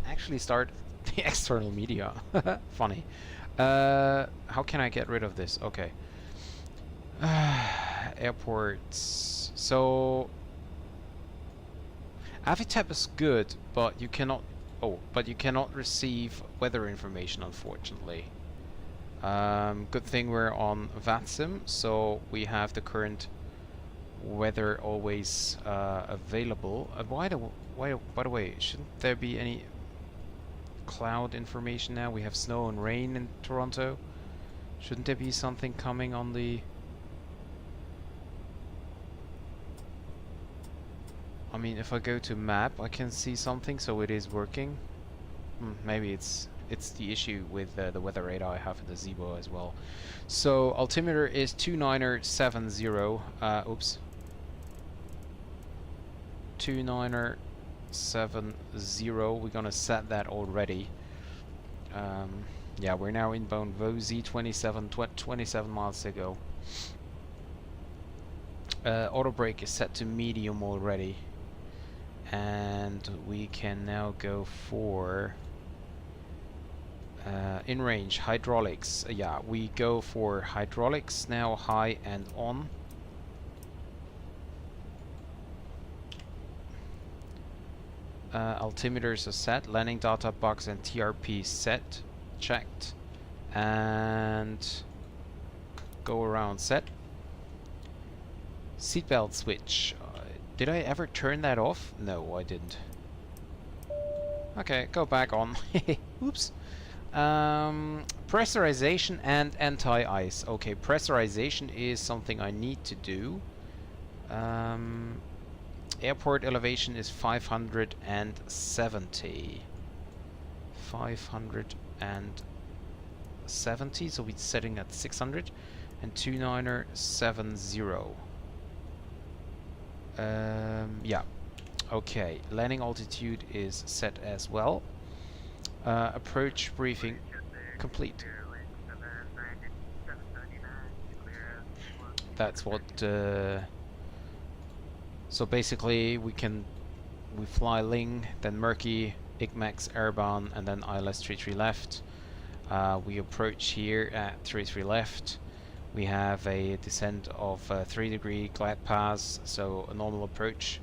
actually start the external media. Funny. How can I get rid of this? Okay. Airports. So Avitab is good, but you cannot. Oh, but you cannot receive weather information, unfortunately. Good thing we're on VATSIM, so we have the current weather always available. By the way, shouldn't there be any cloud information now? We have snow and rain in Toronto. Shouldn't there be something coming on the... I mean, if I go to map, I can see something, so it is working. Maybe it's the issue with the weather radar I have in the Zibo as well. So altimeter is 2970. Oops. 2970. We're gonna set that already. Yeah, we're now inbound Vozy 27 miles to go. Auto brake is set to medium already, and we can now go for in range hydraulics. Yeah, we go for hydraulics now, high and on. Altimeters are set, landing data box and TRP set, checked, and go around set. Seatbelt switch. Did I ever turn that off? No, I didn't. Okay, go back on. Oops. Pressurization and anti-ice. Okay, pressurization is something I need to do. Airport elevation is 570. 570, so we're setting at 600 and 2970. Yeah. Okay, landing altitude is set as well. Approach briefing complete. That's what. So basically, we fly Ling, then Murky, IGMAX Airborne, and then ILS 33 left. We approach here at 33 left. We have a descent of 3-degree glide paths, so a normal approach.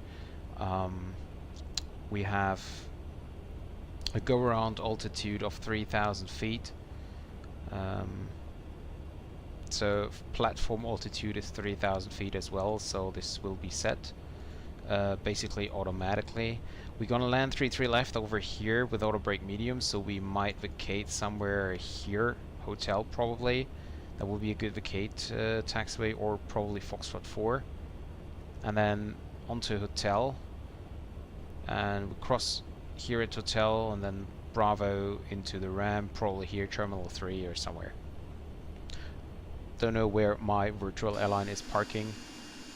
We have a go-around altitude of 3,000 feet. So platform altitude is 3,000 feet as well, so this will be set basically automatically. We're gonna land 3-3 left over here with auto brake medium, so we might vacate somewhere here, hotel probably. That will be a good vacate taxiway, or probably Foxtrot 4. And then onto hotel, and we cross here at hotel, and then Bravo into the ramp, probably here Terminal 3 or somewhere. Don't know where my virtual airline is parking,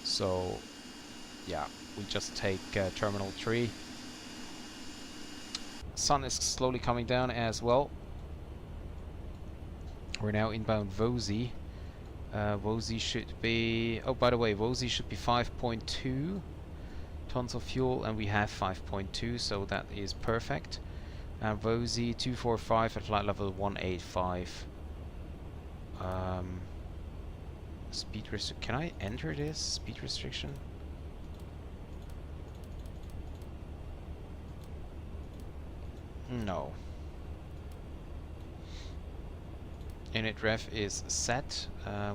so yeah, we just take Terminal 3. Sun is slowly coming down as well. We're now inbound Wozy. Wozy should be... Oh, by the way, Wozy should be 5.2 tons of fuel, and we have 5.2, so that is perfect. And Wozy 245 at flight level 185. Speed restriction. Can I enter this? Speed restriction? No. Init ref is set.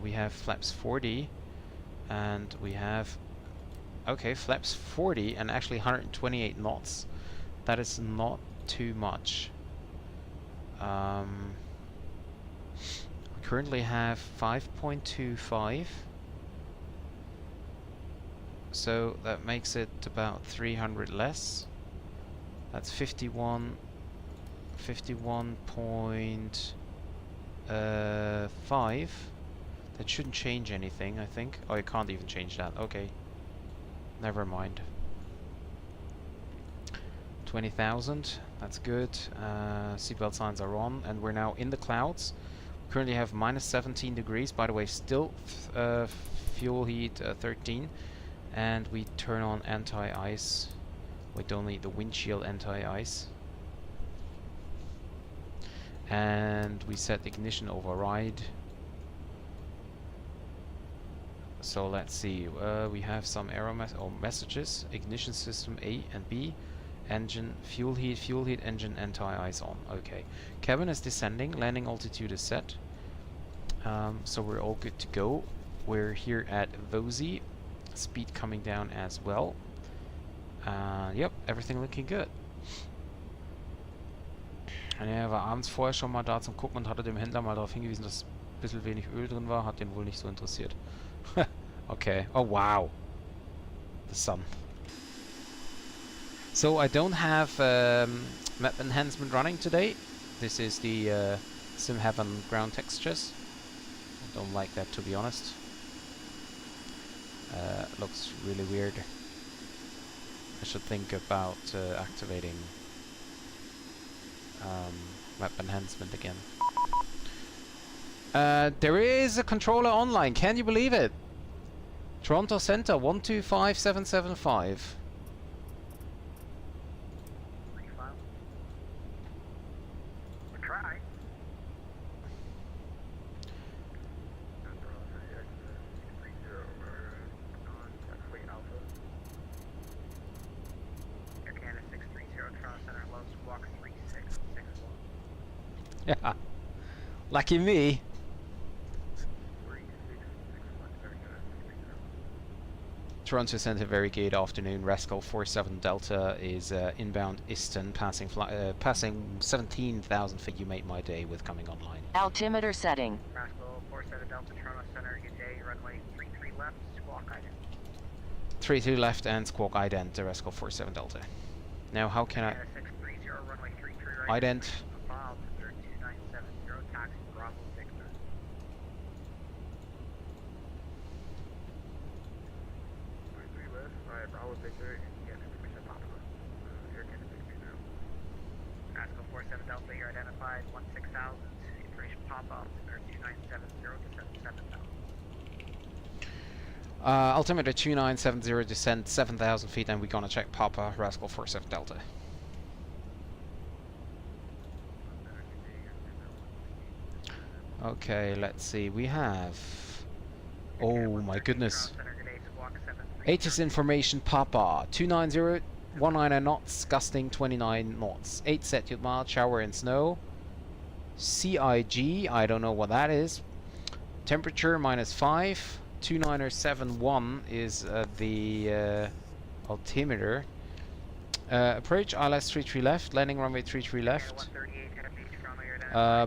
We have flaps 40, and we have... Okay, flaps 40 and actually 128 knots. That is not too much. We currently have 5.25, so that makes it about 300 less. That's 51.5. That shouldn't change anything, I think. Oh, you can't even change that. Okay, never mind. 20,000, that's good. Seatbelt signs are on, and we're now in the clouds. We currently have minus 17 degrees. By the way, still fuel heat 13, and we turn on anti-ice. We don't need the windshield anti-ice. And we set ignition override. So let's see, we have some error messages. Ignition system A and B. Engine, fuel heat, engine anti-ice on. Okay. Cabin is descending, landing altitude is set. So we're all good to go. We're here at Wozy. Speed coming down as well. Yep, everything looking good. Ja, er war abends vorher schon mal da zum Gucken und hatte dem Händler mal darauf hingewiesen, dass ein bisschen wenig Öl drin war. Hat den wohl nicht so interessiert. Okay. Oh, wow. The sun. So I don't have map enhancement running today. This is the Sim Heaven ground textures. I don't like that, to be honest. Looks really weird. I should think about activating map enhancement again. There is a controller online, can you believe it? Toronto Center 125775. Try. Air Canada 630 Toronto Center, low squawk 3661. Yeah. Lucky me. 3661, very good. Toronto Center, very good afternoon. Rascal 47 Delta is inbound Easton, passing 17,000 feet. You made my day with coming online. Altimeter setting. Rascal 47 Delta, Toronto Center, good day, runway 33 left, squawk ident. 32 left and squawk ident, Rascal 47 Delta. Now how can I... 630, runway 33 right. Ident. Filed, 2970, taxi, Bravo Victor. Alright, Bravo Victor, get information Papa. Air Canada 630. Rascal 47 Delta, you're identified, 16,000, information Papa, 2970 to 77,000. Altimeter 2970, descend 7,000 feet, and we're gonna check Papa, Rascal 47 Delta. Okay, let's see, we have... Oh my goodness. 8 information Papa, 290, 19 knots, gusting 29 knots. 8 set mild, shower and snow. CYYZ, I don't know what that is. Temperature -5. 2971 is the altimeter. Approach ILS 33 left, landing runway 33 left.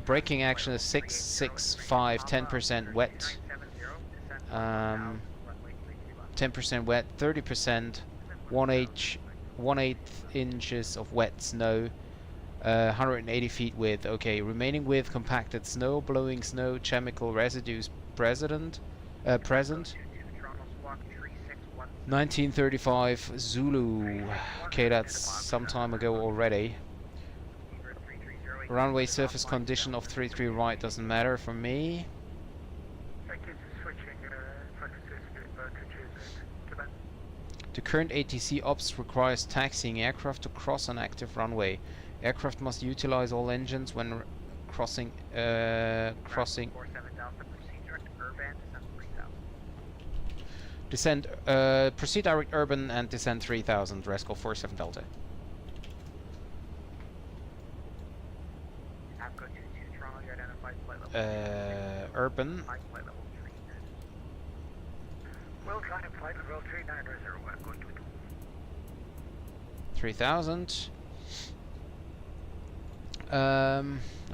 Braking action is 665, 10% wet. 10% wet, 30%, 1/8 inches of wet snow, 180 feet width. Okay, remaining width, compacted snow, blowing snow, chemical residues present. 1935 Zulu. Okay, that's some time ago already. Runway surface condition of 33 right doesn't matter for me. The current ATC ops requires taxiing aircraft to cross an active runway. Aircraft must utilize all engines when crossing. Descend. Proceed direct urban and descend 3000. Rescue 47 Delta. Urban. Well, trying flight level 3901, going to 3000.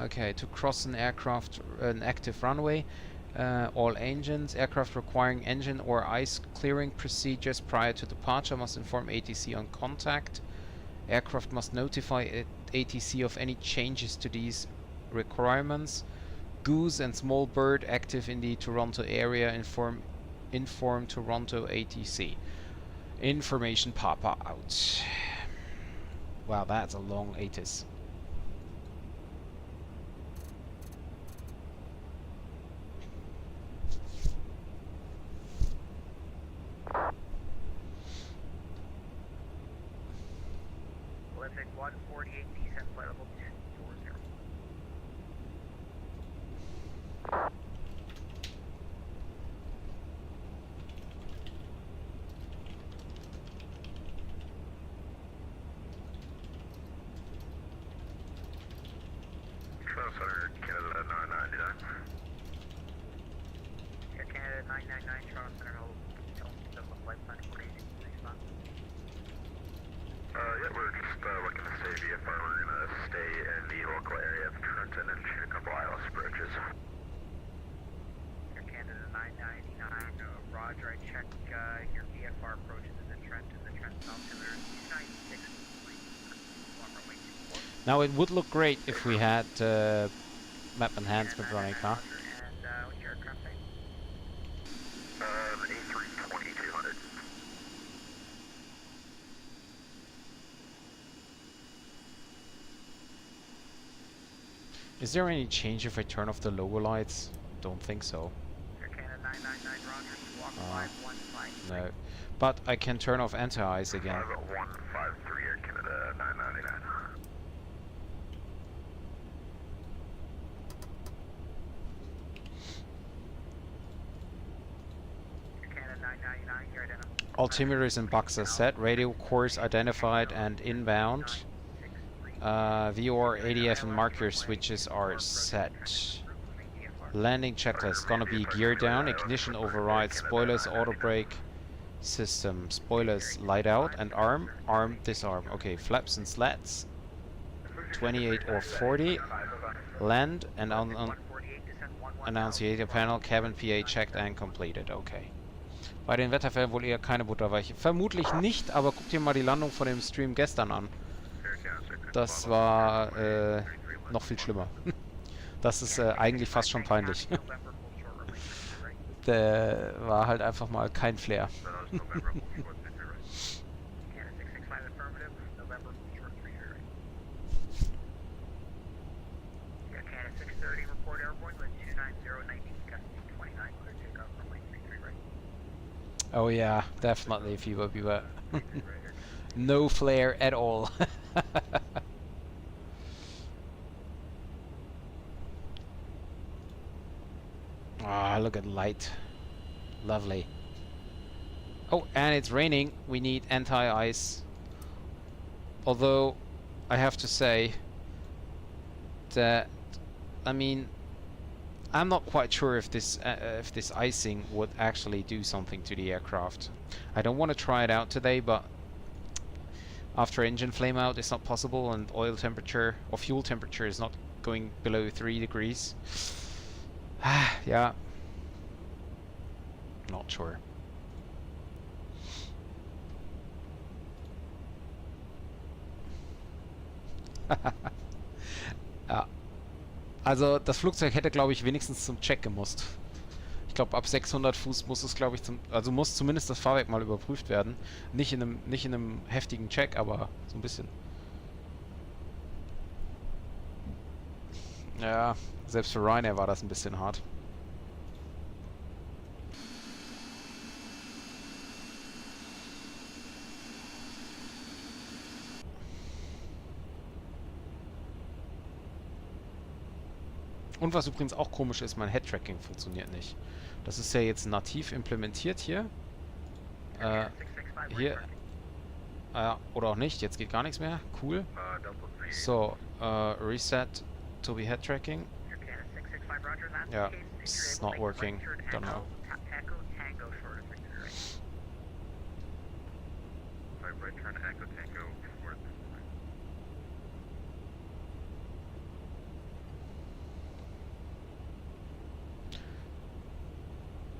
Okay, to cross an aircraft, an active runway, all engines, aircraft requiring engine or ice clearing procedures prior to departure must inform ATC on contact. Aircraft must notify ATC of any changes to these requirements. Goose and Small Bird active in the Toronto area inform Toronto ATC. Information papa out. Wow, that's a long ATIS. Pacific 148 descent flight level 240. Center Canada 999. Air Canada 999, Toronto Center, hold. Don't look like plan 48, response. Yeah, we're just looking to stay VFR. We're gonna stay in the local area of Trenton and shoot a couple ILS approaches. Air Canada 999, Roger, I checked your VFR approaches in the Trenton altimeter 296. Now it would look great if we had map enhancement running, huh? And what's your aircraft type? A320-200. Is there any change if I turn off the lower lights? Don't think so. Air Canada 999, Roger, squawk 515. No. But I can turn off anti-eyes again. 5153 Air Canada 999. Altimeters and boxes set. Radio course identified and inbound. VOR, ADF and marker switches are set. Landing checklist. Gonna be gear down, ignition override, spoilers, auto brake system. Spoilers light out and arm. Arm, disarm. Okay, flaps and slats. 28 or 40. Land and Annunciator panel. Cabin PA checked and completed. Okay. Bei den Wetterfällen wohl eher keine Butterweiche. Vermutlich nicht, aber guck dir mal die Landung von dem Stream gestern an. Das war noch viel schlimmer. Das ist eigentlich fast schon peinlich. Der war halt einfach mal kein Flair. Oh yeah, definitely if you will be wet. No flare at all. Ah, look at light. Lovely. Oh, and it's raining. We need anti-ice. Although, I have to say that I mean, I'm not quite sure if this icing would actually do something to the aircraft. I don't want to try it out today, but after engine flame out, it's not possible, and oil temperature or fuel temperature is not going below 3 degrees. Yeah, not sure. Ja. Also das Flugzeug hätte, glaube ich, wenigstens zum Check gemusst. Ich glaube, ab 600 Fuß muss es, glaube ich, also muss zumindest das Fahrwerk mal überprüft werden. Nicht in einem heftigen Check, aber so ein bisschen. Ja, selbst für Ryanair war das ein bisschen hart. Und was übrigens auch komisch ist, mein Head-Tracking funktioniert nicht. Das ist ja jetzt nativ implementiert hier. Hier. Oder auch nicht, jetzt geht gar nichts mehr. Cool. So, Reset to be Head-Tracking. Ja, it's not working. Don't know.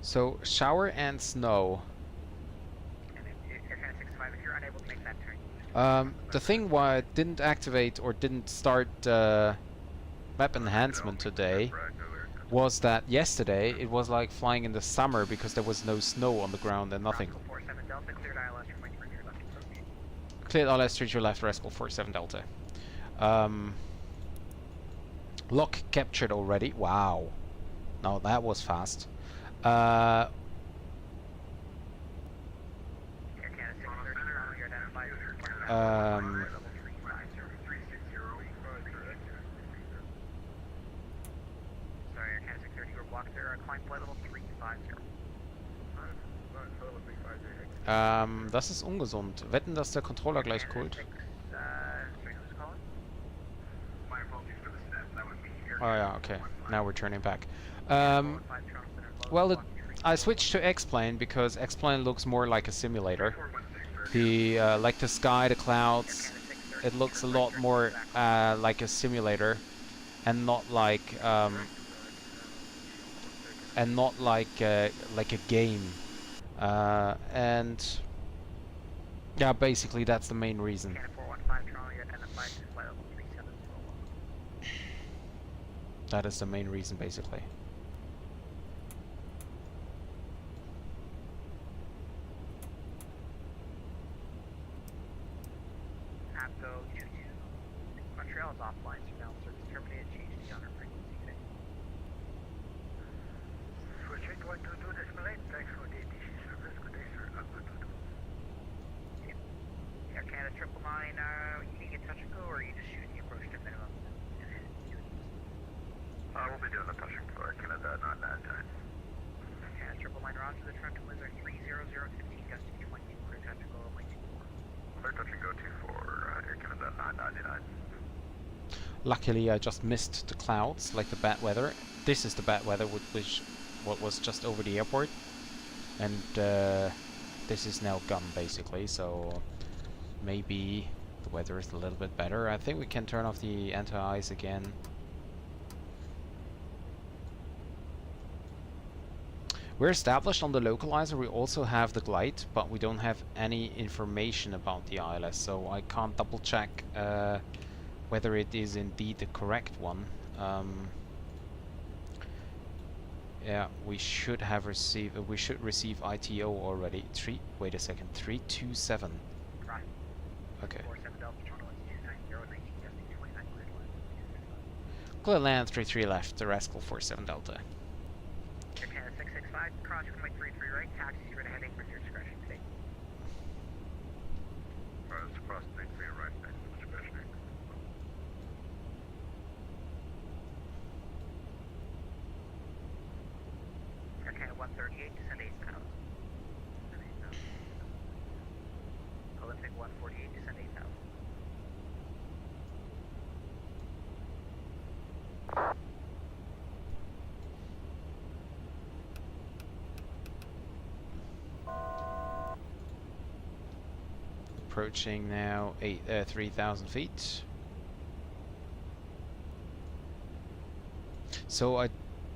So, shower and snow. The thing why I didn't activate or didn't start map enhancement today was that yesterday it was like flying in the summer because there was no snow on the ground and nothing. Cleared ILS 32 left, Rascal 47 Delta. Lock captured already. Wow. Now that was fast. Das ist ungesund. Wetten, dass der Controller gleich holt. Oh yeah, okay. Now we're turning back. Well, I switched to XPlane because XPlane looks more like a simulator. Like the sky, the clouds, it looks a lot more like a simulator, and not like a game. And yeah, basically that's the main reason. That is the main reason, basically. Montreal is offline, so now service terminated, change to younger frequency. Switching 122 display, thanks for the ATC service. Good day, sir. Air Canada 999, you need to get touch and go, or are you just shooting the approach to minimum? We'll be doing a touch and go. Air Canada 999. Canada 999, roger the Toronto Blizzard 30015, gust to 20, clear touch and go, only 24. Clear touch and go 24, Air Canada 999. Luckily, I just missed the clouds, like the bad weather. This is the bad weather, what was just over the airport, and this is now gone basically. So maybe the weather is a little bit better. I think we can turn off the anti-ice again. We're established on the localizer. We also have the glide, but we don't have any information about the ILS, so I can't double check whether it is indeed the correct one. Yeah, we should have received. We should receive ITO already. Wait a second. 327. Right. Okay. 47 Delta Toronto 290, 19, gusting 29, clear to land. Clear land 33 left. The Rascal 47 Delta. Air Canada 665, cross runway 33 right, taxi straight ahead, with your discretion, today. Let's cross 33 right, thanks for discretion. Air Canada 138, descend 8 pounds. Olympic 148, descend 8 pounds. approaching now 3,000 feet. So I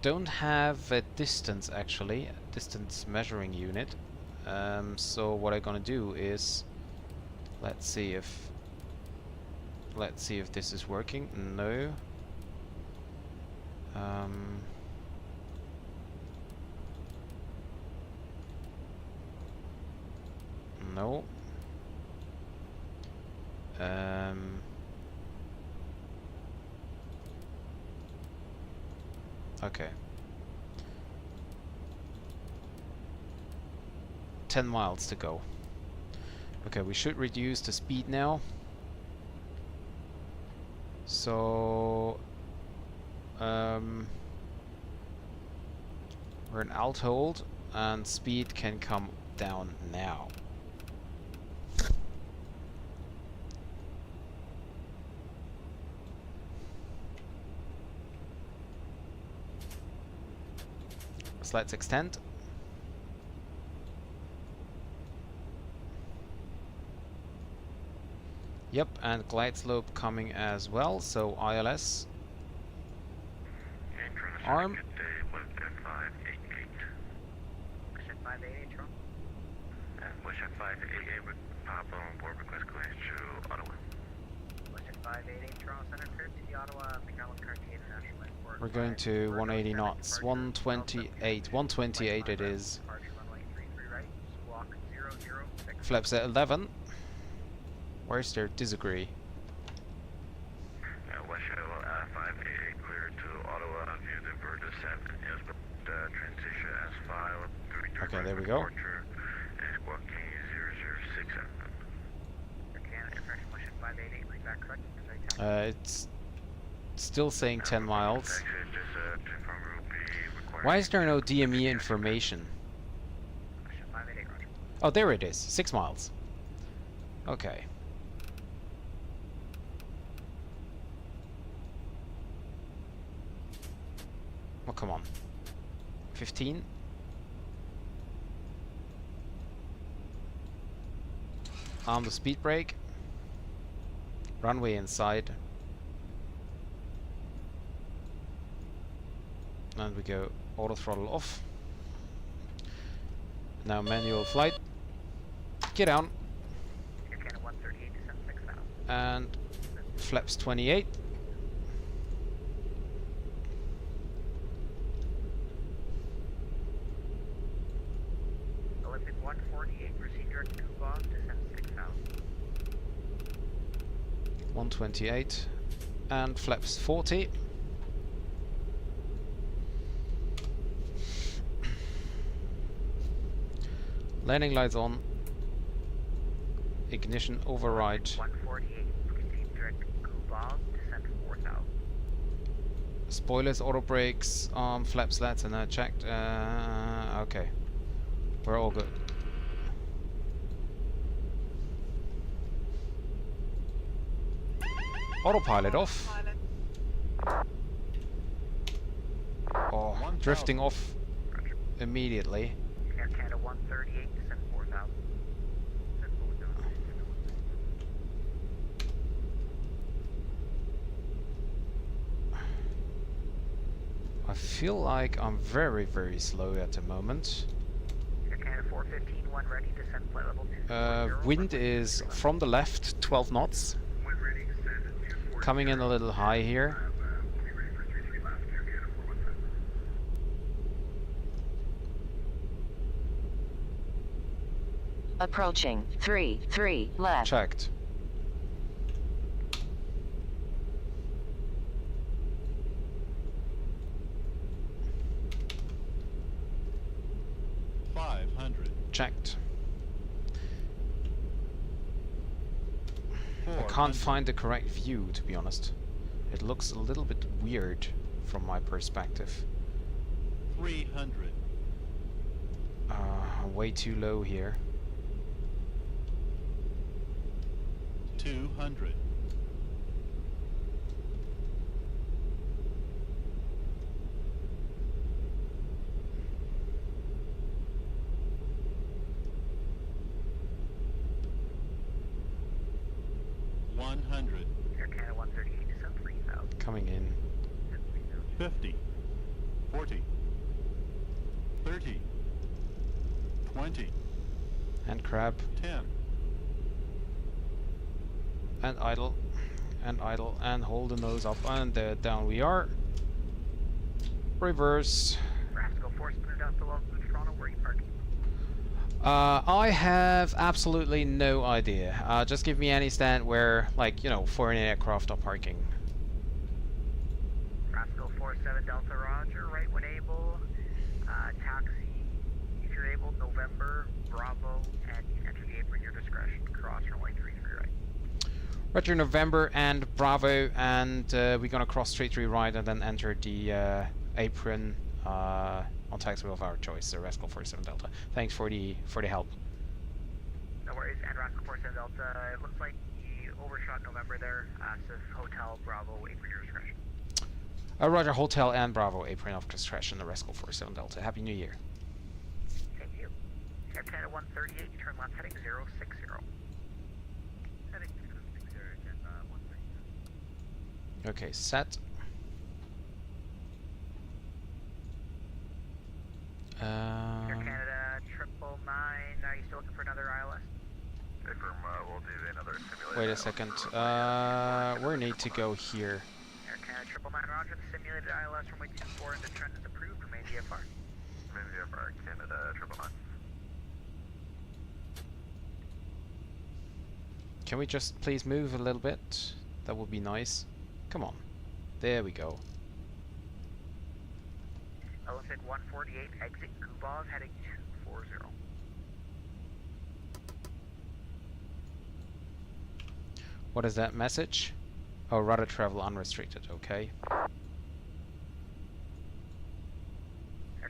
don't have a distance actually, a distance measuring unit. So what I'm gonna do is let's see if this is working. No. No. Okay. 10 miles to go. Okay, we should reduce the speed now. So we're in alt hold and speed can come down now. So let's extend. Yep, and glide slope coming as well, so ILS. Arm. Mission 588, Tron. Mission 588 with Papa on board request clearance to Ottawa. Mission 588, Tron, Center cleared to the Ottawa McAllen Cartier International Airport. We're going to 180 knots. 128. 128 it is. Departure runway 33 right, squawk 006. Flaps at 11. Where's their disagree? West Shuttle 588 clear to Ottawa, view the bird descent as transition as filed. Okay, there we go. Departure and squawking 006. For Canada, French Mission 588, read that correct? It's still saying 10 miles. Why is there no DME information? Mission 588, roger. Oh, there it is. 6 miles. Okay. Oh, come on. 15. On the speed brake. Runway inside. And we go auto throttle off. Now manual flight. Get down. Air Canada 138, descent 6000. And flaps 28. Olympic 148, proceed direct to KBOS, descent 6000. 128. And flaps 40. Landing lights on. Ignition override. 148, proceed direct to KBOS, descent 4000. Spoilers, auto brakes, flaps, slats, and checked. Okay. We're all good. Autopilot off. Oh, drifting off immediately. Air Canada 138, descent 4000. I feel like I'm very, very slow at the moment. Air Canada 415, 1 ready, descent flight level 240. Wind is from the left, 12 knots. Coming in a little high here. Approaching 3 left. Checked. Checked. I can't find the correct view, to be honest. It looks a little bit weird from my perspective. 300. Way too low here. 200. 1 Coming in. 50, 40, 30, 20, And crab. 10. And idle. And idle. And hold the nose up. And down we are. Reverse. Rascal 4 spinner down below Toronto. Where are you parking? I have absolutely no idea. Just give me any stand where, like, you know, foreign aircraft are parking. Rascal 47 Delta Roger, right when able. Taxi, if you're able, November, Bravo, and enter the apron your discretion. Cross runway 33 right. Roger, November and Bravo, and we're gonna cross 33 right and then enter the apron on taxiway of our choice, so Rascal 47 Delta. Thanks for the help. No worries, and Rascal 47 Delta, it looks like you overshot November there, says Hotel Bravo, apron your discretion. Roger, Hotel and Bravo, apron of discretion, the Rascal 47 Delta. Happy New Year. Thank you. Air Canada 138, you turn left heading 060. Heading 060, 130. Okay, set. Air Canada 999, are you still looking for another ILS? Confirm, we'll do another simulator. Wait a second. We need to go here. Air Canada 999, roger, the simulated ILS runway 24 and the trend is approved, remain VFR. Remain VFR, Canada 999. Can we just please move a little bit? That would be nice. Come on. There we go. Olympic 148, exit Kubov, heading 240. What is that message? Oh, rudder travel unrestricted, okay. Air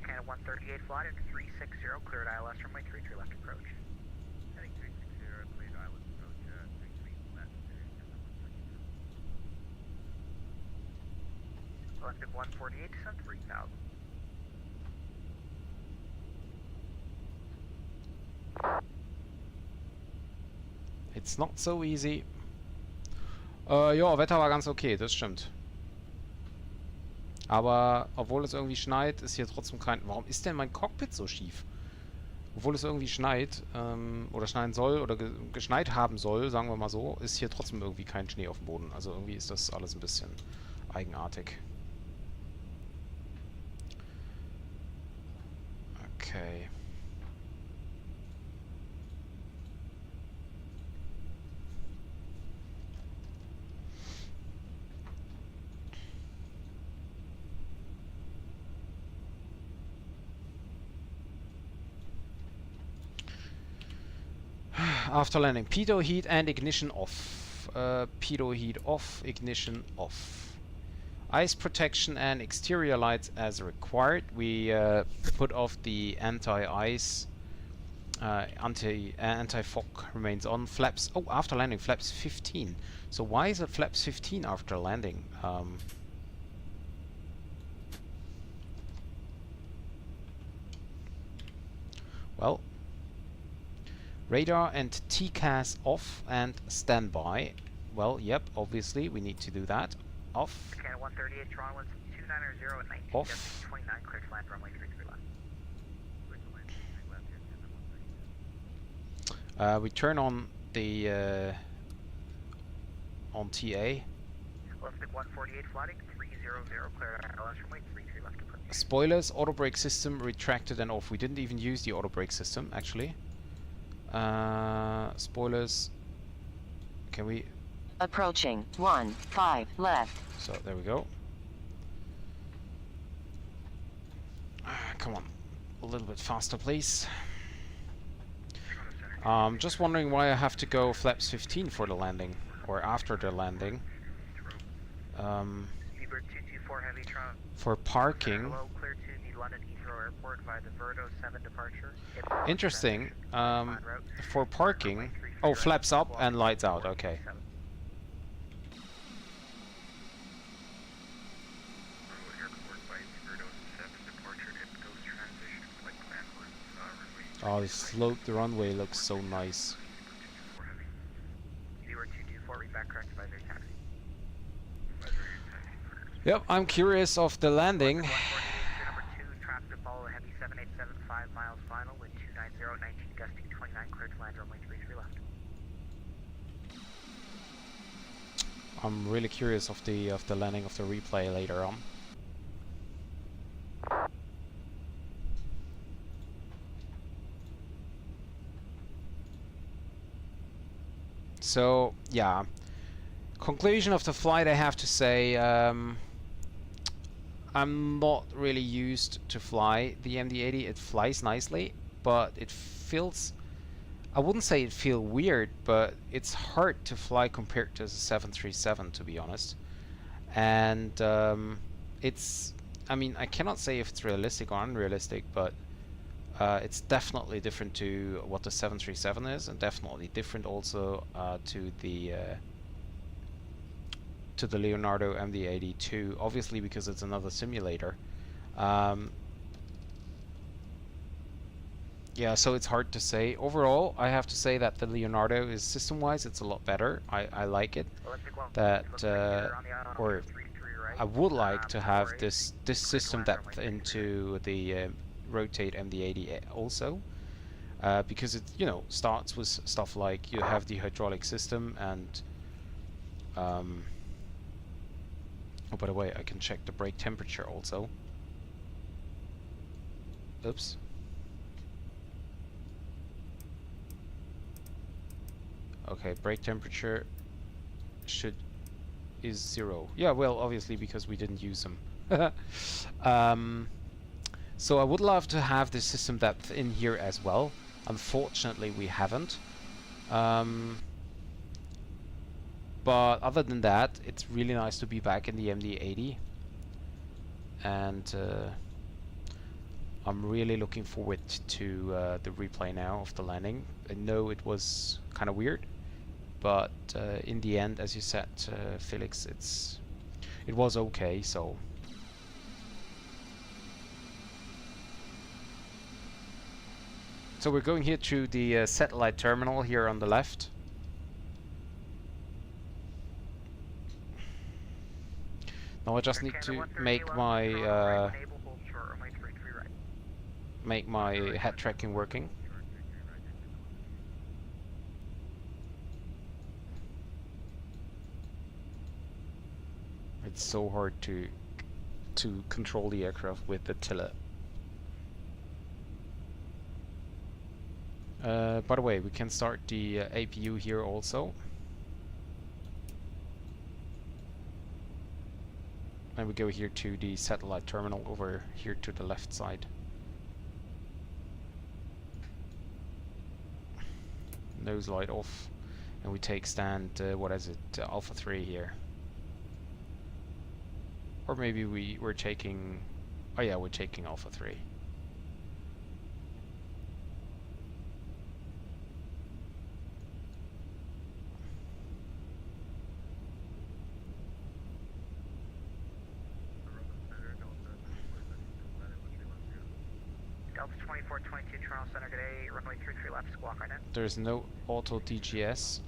Canada 138, flight into 360, cleared ILS runway 33 left approach. Heading 360, cleared ILS approach, 33 left. Olympic 148, descent 3000. It's not so easy. Ja, Wetter war ganz okay, das stimmt. Aber obwohl es irgendwie schneit, ist hier trotzdem kein... Warum ist denn mein Cockpit so schief? Obwohl es irgendwie schneit, oder schneien soll, oder geschneit haben soll, sagen wir mal so, ist hier trotzdem irgendwie kein Schnee auf dem Boden. Also irgendwie ist das alles ein bisschen eigenartig. Okay. After landing, pitot heat and ignition off. Pitot heat off, ignition off. Ice protection and exterior lights as required. We put off the anti-ice, anti-fog remains on. Flaps, oh, after landing, flaps 15. So why is it flaps 15 after landing? Well, radar and TCAS off and standby. Well, yep, obviously we need to do that. Off. Canada 138, Toronto 290 at 19. Off. 29, clear to land runway 33 left. We turn on the on TA. Olympic 148, flighting 300, clear ILS runway 33 left approach. Spoilers, auto brake system retracted and off. We didn't even use the auto brake system actually. Spoilers. Can we? Approaching 15 left. So there we go. Come on, a little bit faster, please. Just wondering why I have to go flaps 15 for the landing or after the landing. For parking. Interesting. For parking. Oh, flaps up and lights out. Okay. Oh, the slope, the runway looks so nice. 224, read back correct, advisory taxi. Yep, I'm curious of the landing. Number 2, traffic to follow heavy 7875 miles final with 290, 19 gusting 29, clear to land runway 33 left. I'm really curious of the landing of the replay later on. So yeah, conclusion of the flight, I have to say, I'm not really used to fly the MD-80. It flies nicely, but it feels, I wouldn't say it feels weird, but it's hard to fly compared to the 737, to be honest. And it's, I mean, I cannot say if it's realistic or unrealistic, but it's definitely different to what the 737 is, and definitely different also to the Leonardo MD-82, obviously because it's another simulator. Yeah, so it's hard to say. Overall, I have to say that the Leonardo is system-wise, it's a lot better. I like it. That or I would like to have this system depth into the Rotate MD-80 also, because it, you know, starts with stuff like you have the hydraulic system and oh, by the way, I can check the brake temperature also. Oops. Okay, brake temperature is 0. Yeah, well, obviously because we didn't use them. So I would love to have this system depth in here as well. Unfortunately, we haven't. But other than that, it's really nice to be back in the MD-80. And I'm really looking forward to the replay now of the landing. I know it was kind of weird, but in the end, as you said, Felix, it was okay. So we're going here to the satellite terminal here on the left. Now I just need to make my head tracking working. It's so hard to control the aircraft with the tiller. By the way, we can start the APU here also. And we go here to the satellite terminal over here to the left side. Nose light off, and we take stand, what is it, Alpha 3 here. Or maybe we're taking, oh yeah, we're taking Alpha 3. Delta 2422 Toronto Center, good day, runway 33 left, squawk right in. There's no auto DGS,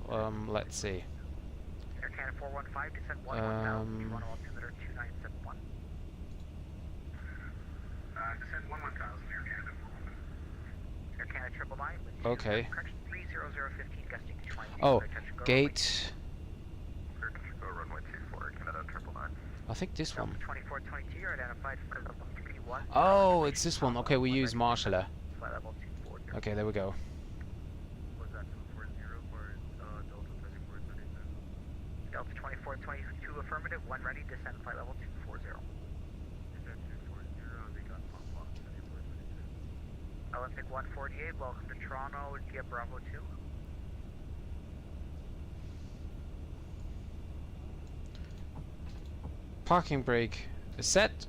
let's see. Air Canada 415, descent 11000, Toronto altimeter 2971. Descent 11000, Air Canada 415. Air Canada 999 with Okay. correction 30015, gusting to 20. Oh, gate. Runway 24, Canada 999. I think this one. Delta 2422, you're identified for level 3-1. Oh, it's this one. Okay, we use Marshaller. Flight level 240. Okay, there we go. Was that 240 for Delta 24 Delta 2422 affirmative, 1 ready, descend flight level 240. Olympic 148, welcome to Toronto, Gia Bravo 2. Parking brake is set.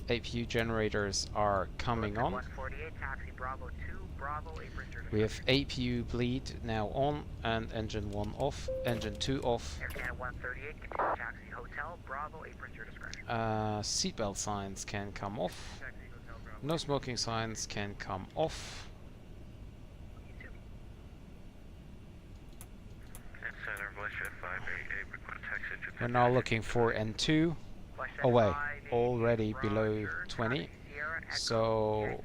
APU generators are coming on. 148, taxi Bravo 2, Bravo, apron certificate. We have APU bleed now on and engine 1 off, engine 2 off. Air Canada 138, continue taxi Hotel, Bravo, apron your discretion. Seatbelt signs can come off. No smoking signs can come off. Center, Militia 588, request taxi to We're now looking for N2. Oh wait, already below 20. So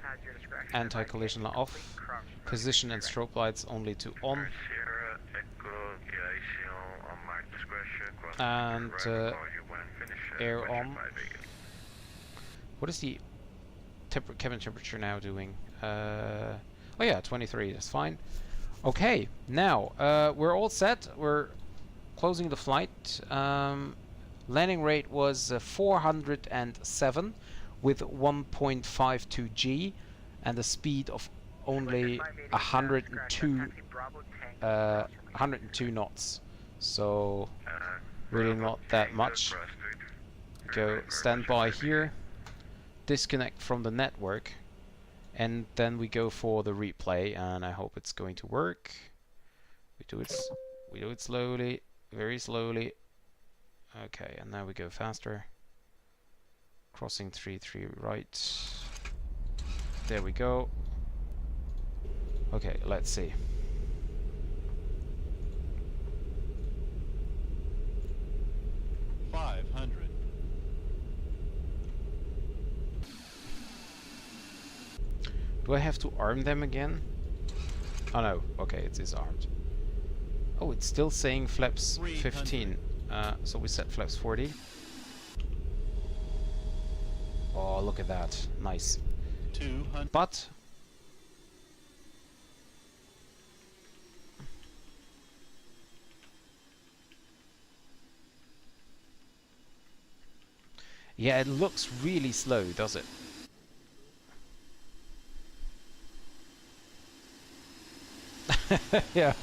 anti-collision off. Position and strobe lights only to on. And air on. What is the cabin temperature now doing? Oh yeah, 23, that's fine. Okay, now we're all set. We're closing the flight. Landing rate was 407 with 1.52 G and a speed of only 102 knots. So really not that much. Go stand by here, disconnect from the network, and then we go for the replay, and I hope it's going to work. We do it slowly, very slowly. Okay, and now we go faster. Crossing 3 right. There we go. Okay, let's see. Do I have to arm them again? Oh no, okay, it is armed. Oh, it's still saying flaps 15. So we set flaps 40. Oh, look at that. Nice. 200. But yeah, it looks really slow, does it? Ja.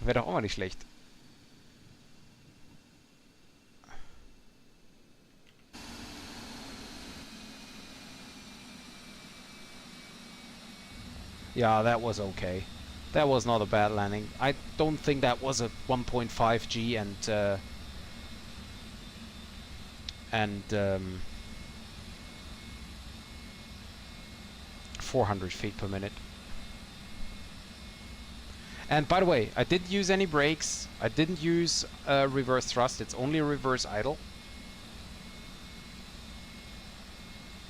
Wäre doch auch mal nicht schlecht. Yeah, that was okay. That was not a bad landing. I don't think that was a 1.5 G and 400 feet per minute. And by the way, I didn't use any brakes. I didn't use reverse thrust. It's only reverse idle.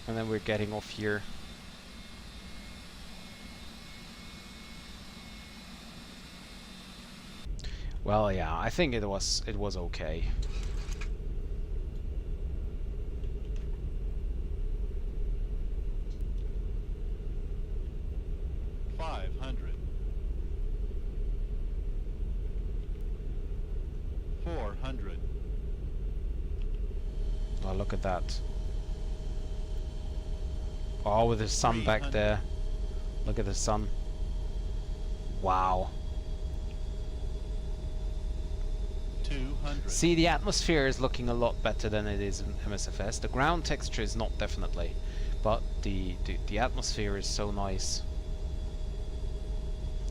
And then we're getting off here. Well, yeah, I think it was okay. Oh, look at that. Oh, with the sun back there. Look at the sun. Wow. 200. See, the atmosphere is looking a lot better than it is in MSFS. The ground texture is not, definitely, but the atmosphere is so nice.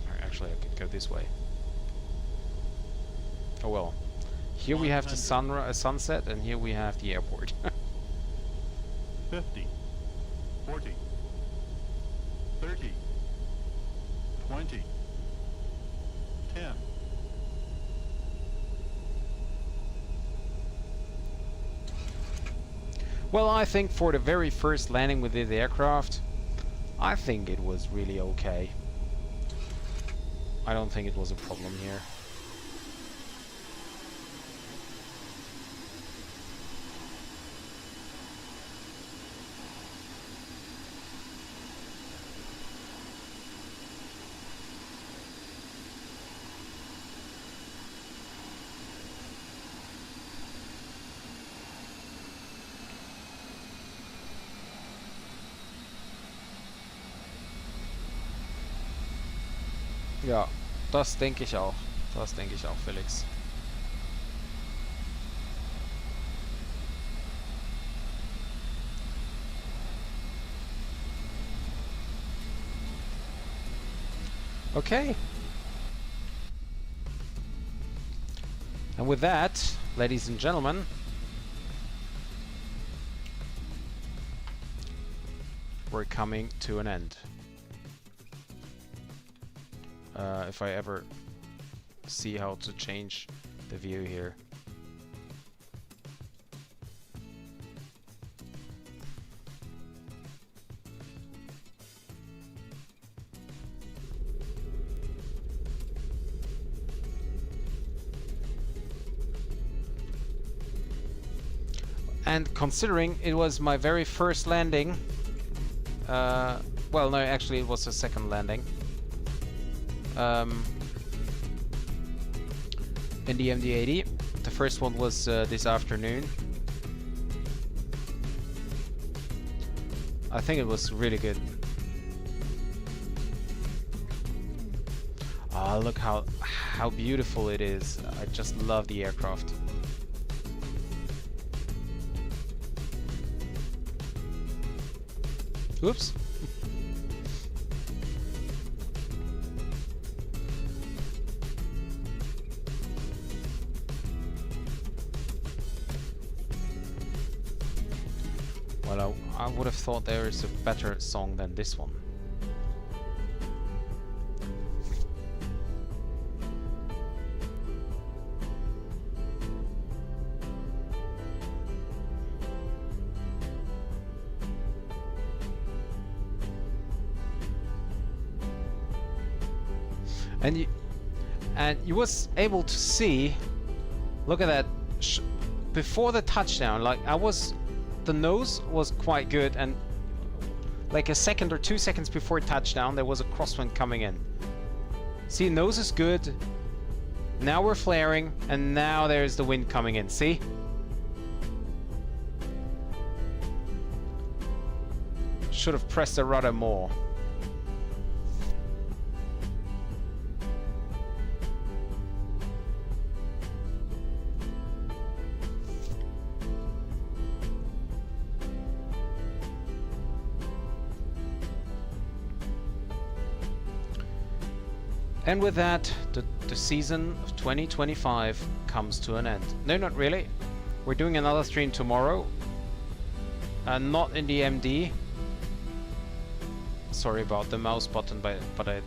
Or actually, I could go this way. Oh well. Here we have the sunset, and here we have the airport. 50, 40, 30, 20, 10. Well, I think for the very first landing with the aircraft, I think it was really okay. I don't think it was a problem here. Ja, das denke ich auch. Das denke ich auch, Felix. Okay. And with that, ladies and gentlemen, we're coming to an end. If I ever see how to change the view here. And considering it was my very first landing, well, no, actually it was the second landing in the MD-80. The first one was this afternoon. I think it was really good. Ah, look how beautiful it is. I just love the aircraft. Oops. Well, I would have thought there is a better song than this one. And you was able to see, look at that, before the touchdown, like the nose was quite good, and like a second or 2 seconds before touchdown there was a crosswind coming in. See, nose is good, now we're flaring, and now there's the wind coming in, see? Should have pressed the rudder more. And with that, the season of 2025 comes to an end. No, not really. We're doing another stream tomorrow. Not in the MD. Sorry about the mouse button, but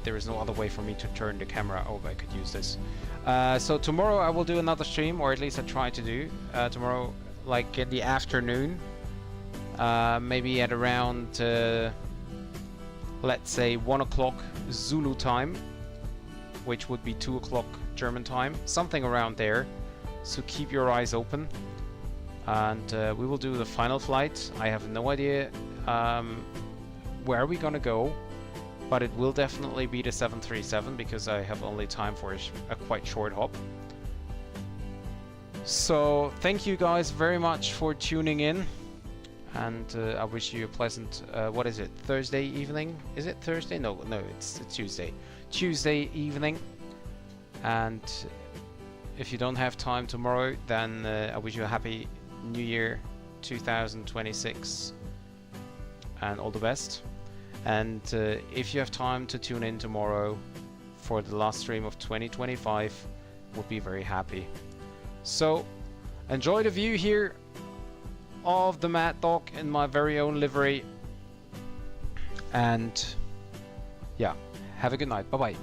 there is no other way for me to turn the camera. Oh, I could use this. So tomorrow I will do another stream, or at least I try to do. Tomorrow, like in the afternoon. Maybe at around, let's say 1 o'clock Zulu time, which would be 2 o'clock German time, something around there. So keep your eyes open, and we will do the final flight. I have no idea where we're gonna go, but it will definitely be the 737 because I have only time for a quite short hop. So thank you guys very much for tuning in, and I wish you a pleasant, what is it, Thursday evening? Is it Thursday? No, it's Tuesday. Tuesday evening. And if you don't have time tomorrow, then I wish you a happy New Year 2026 and all the best. And if you have time to tune in tomorrow for the last stream of 2025, would be very happy. So enjoy the view here of the Mad Dog in my very own livery, and yeah, have a good night. Bye bye.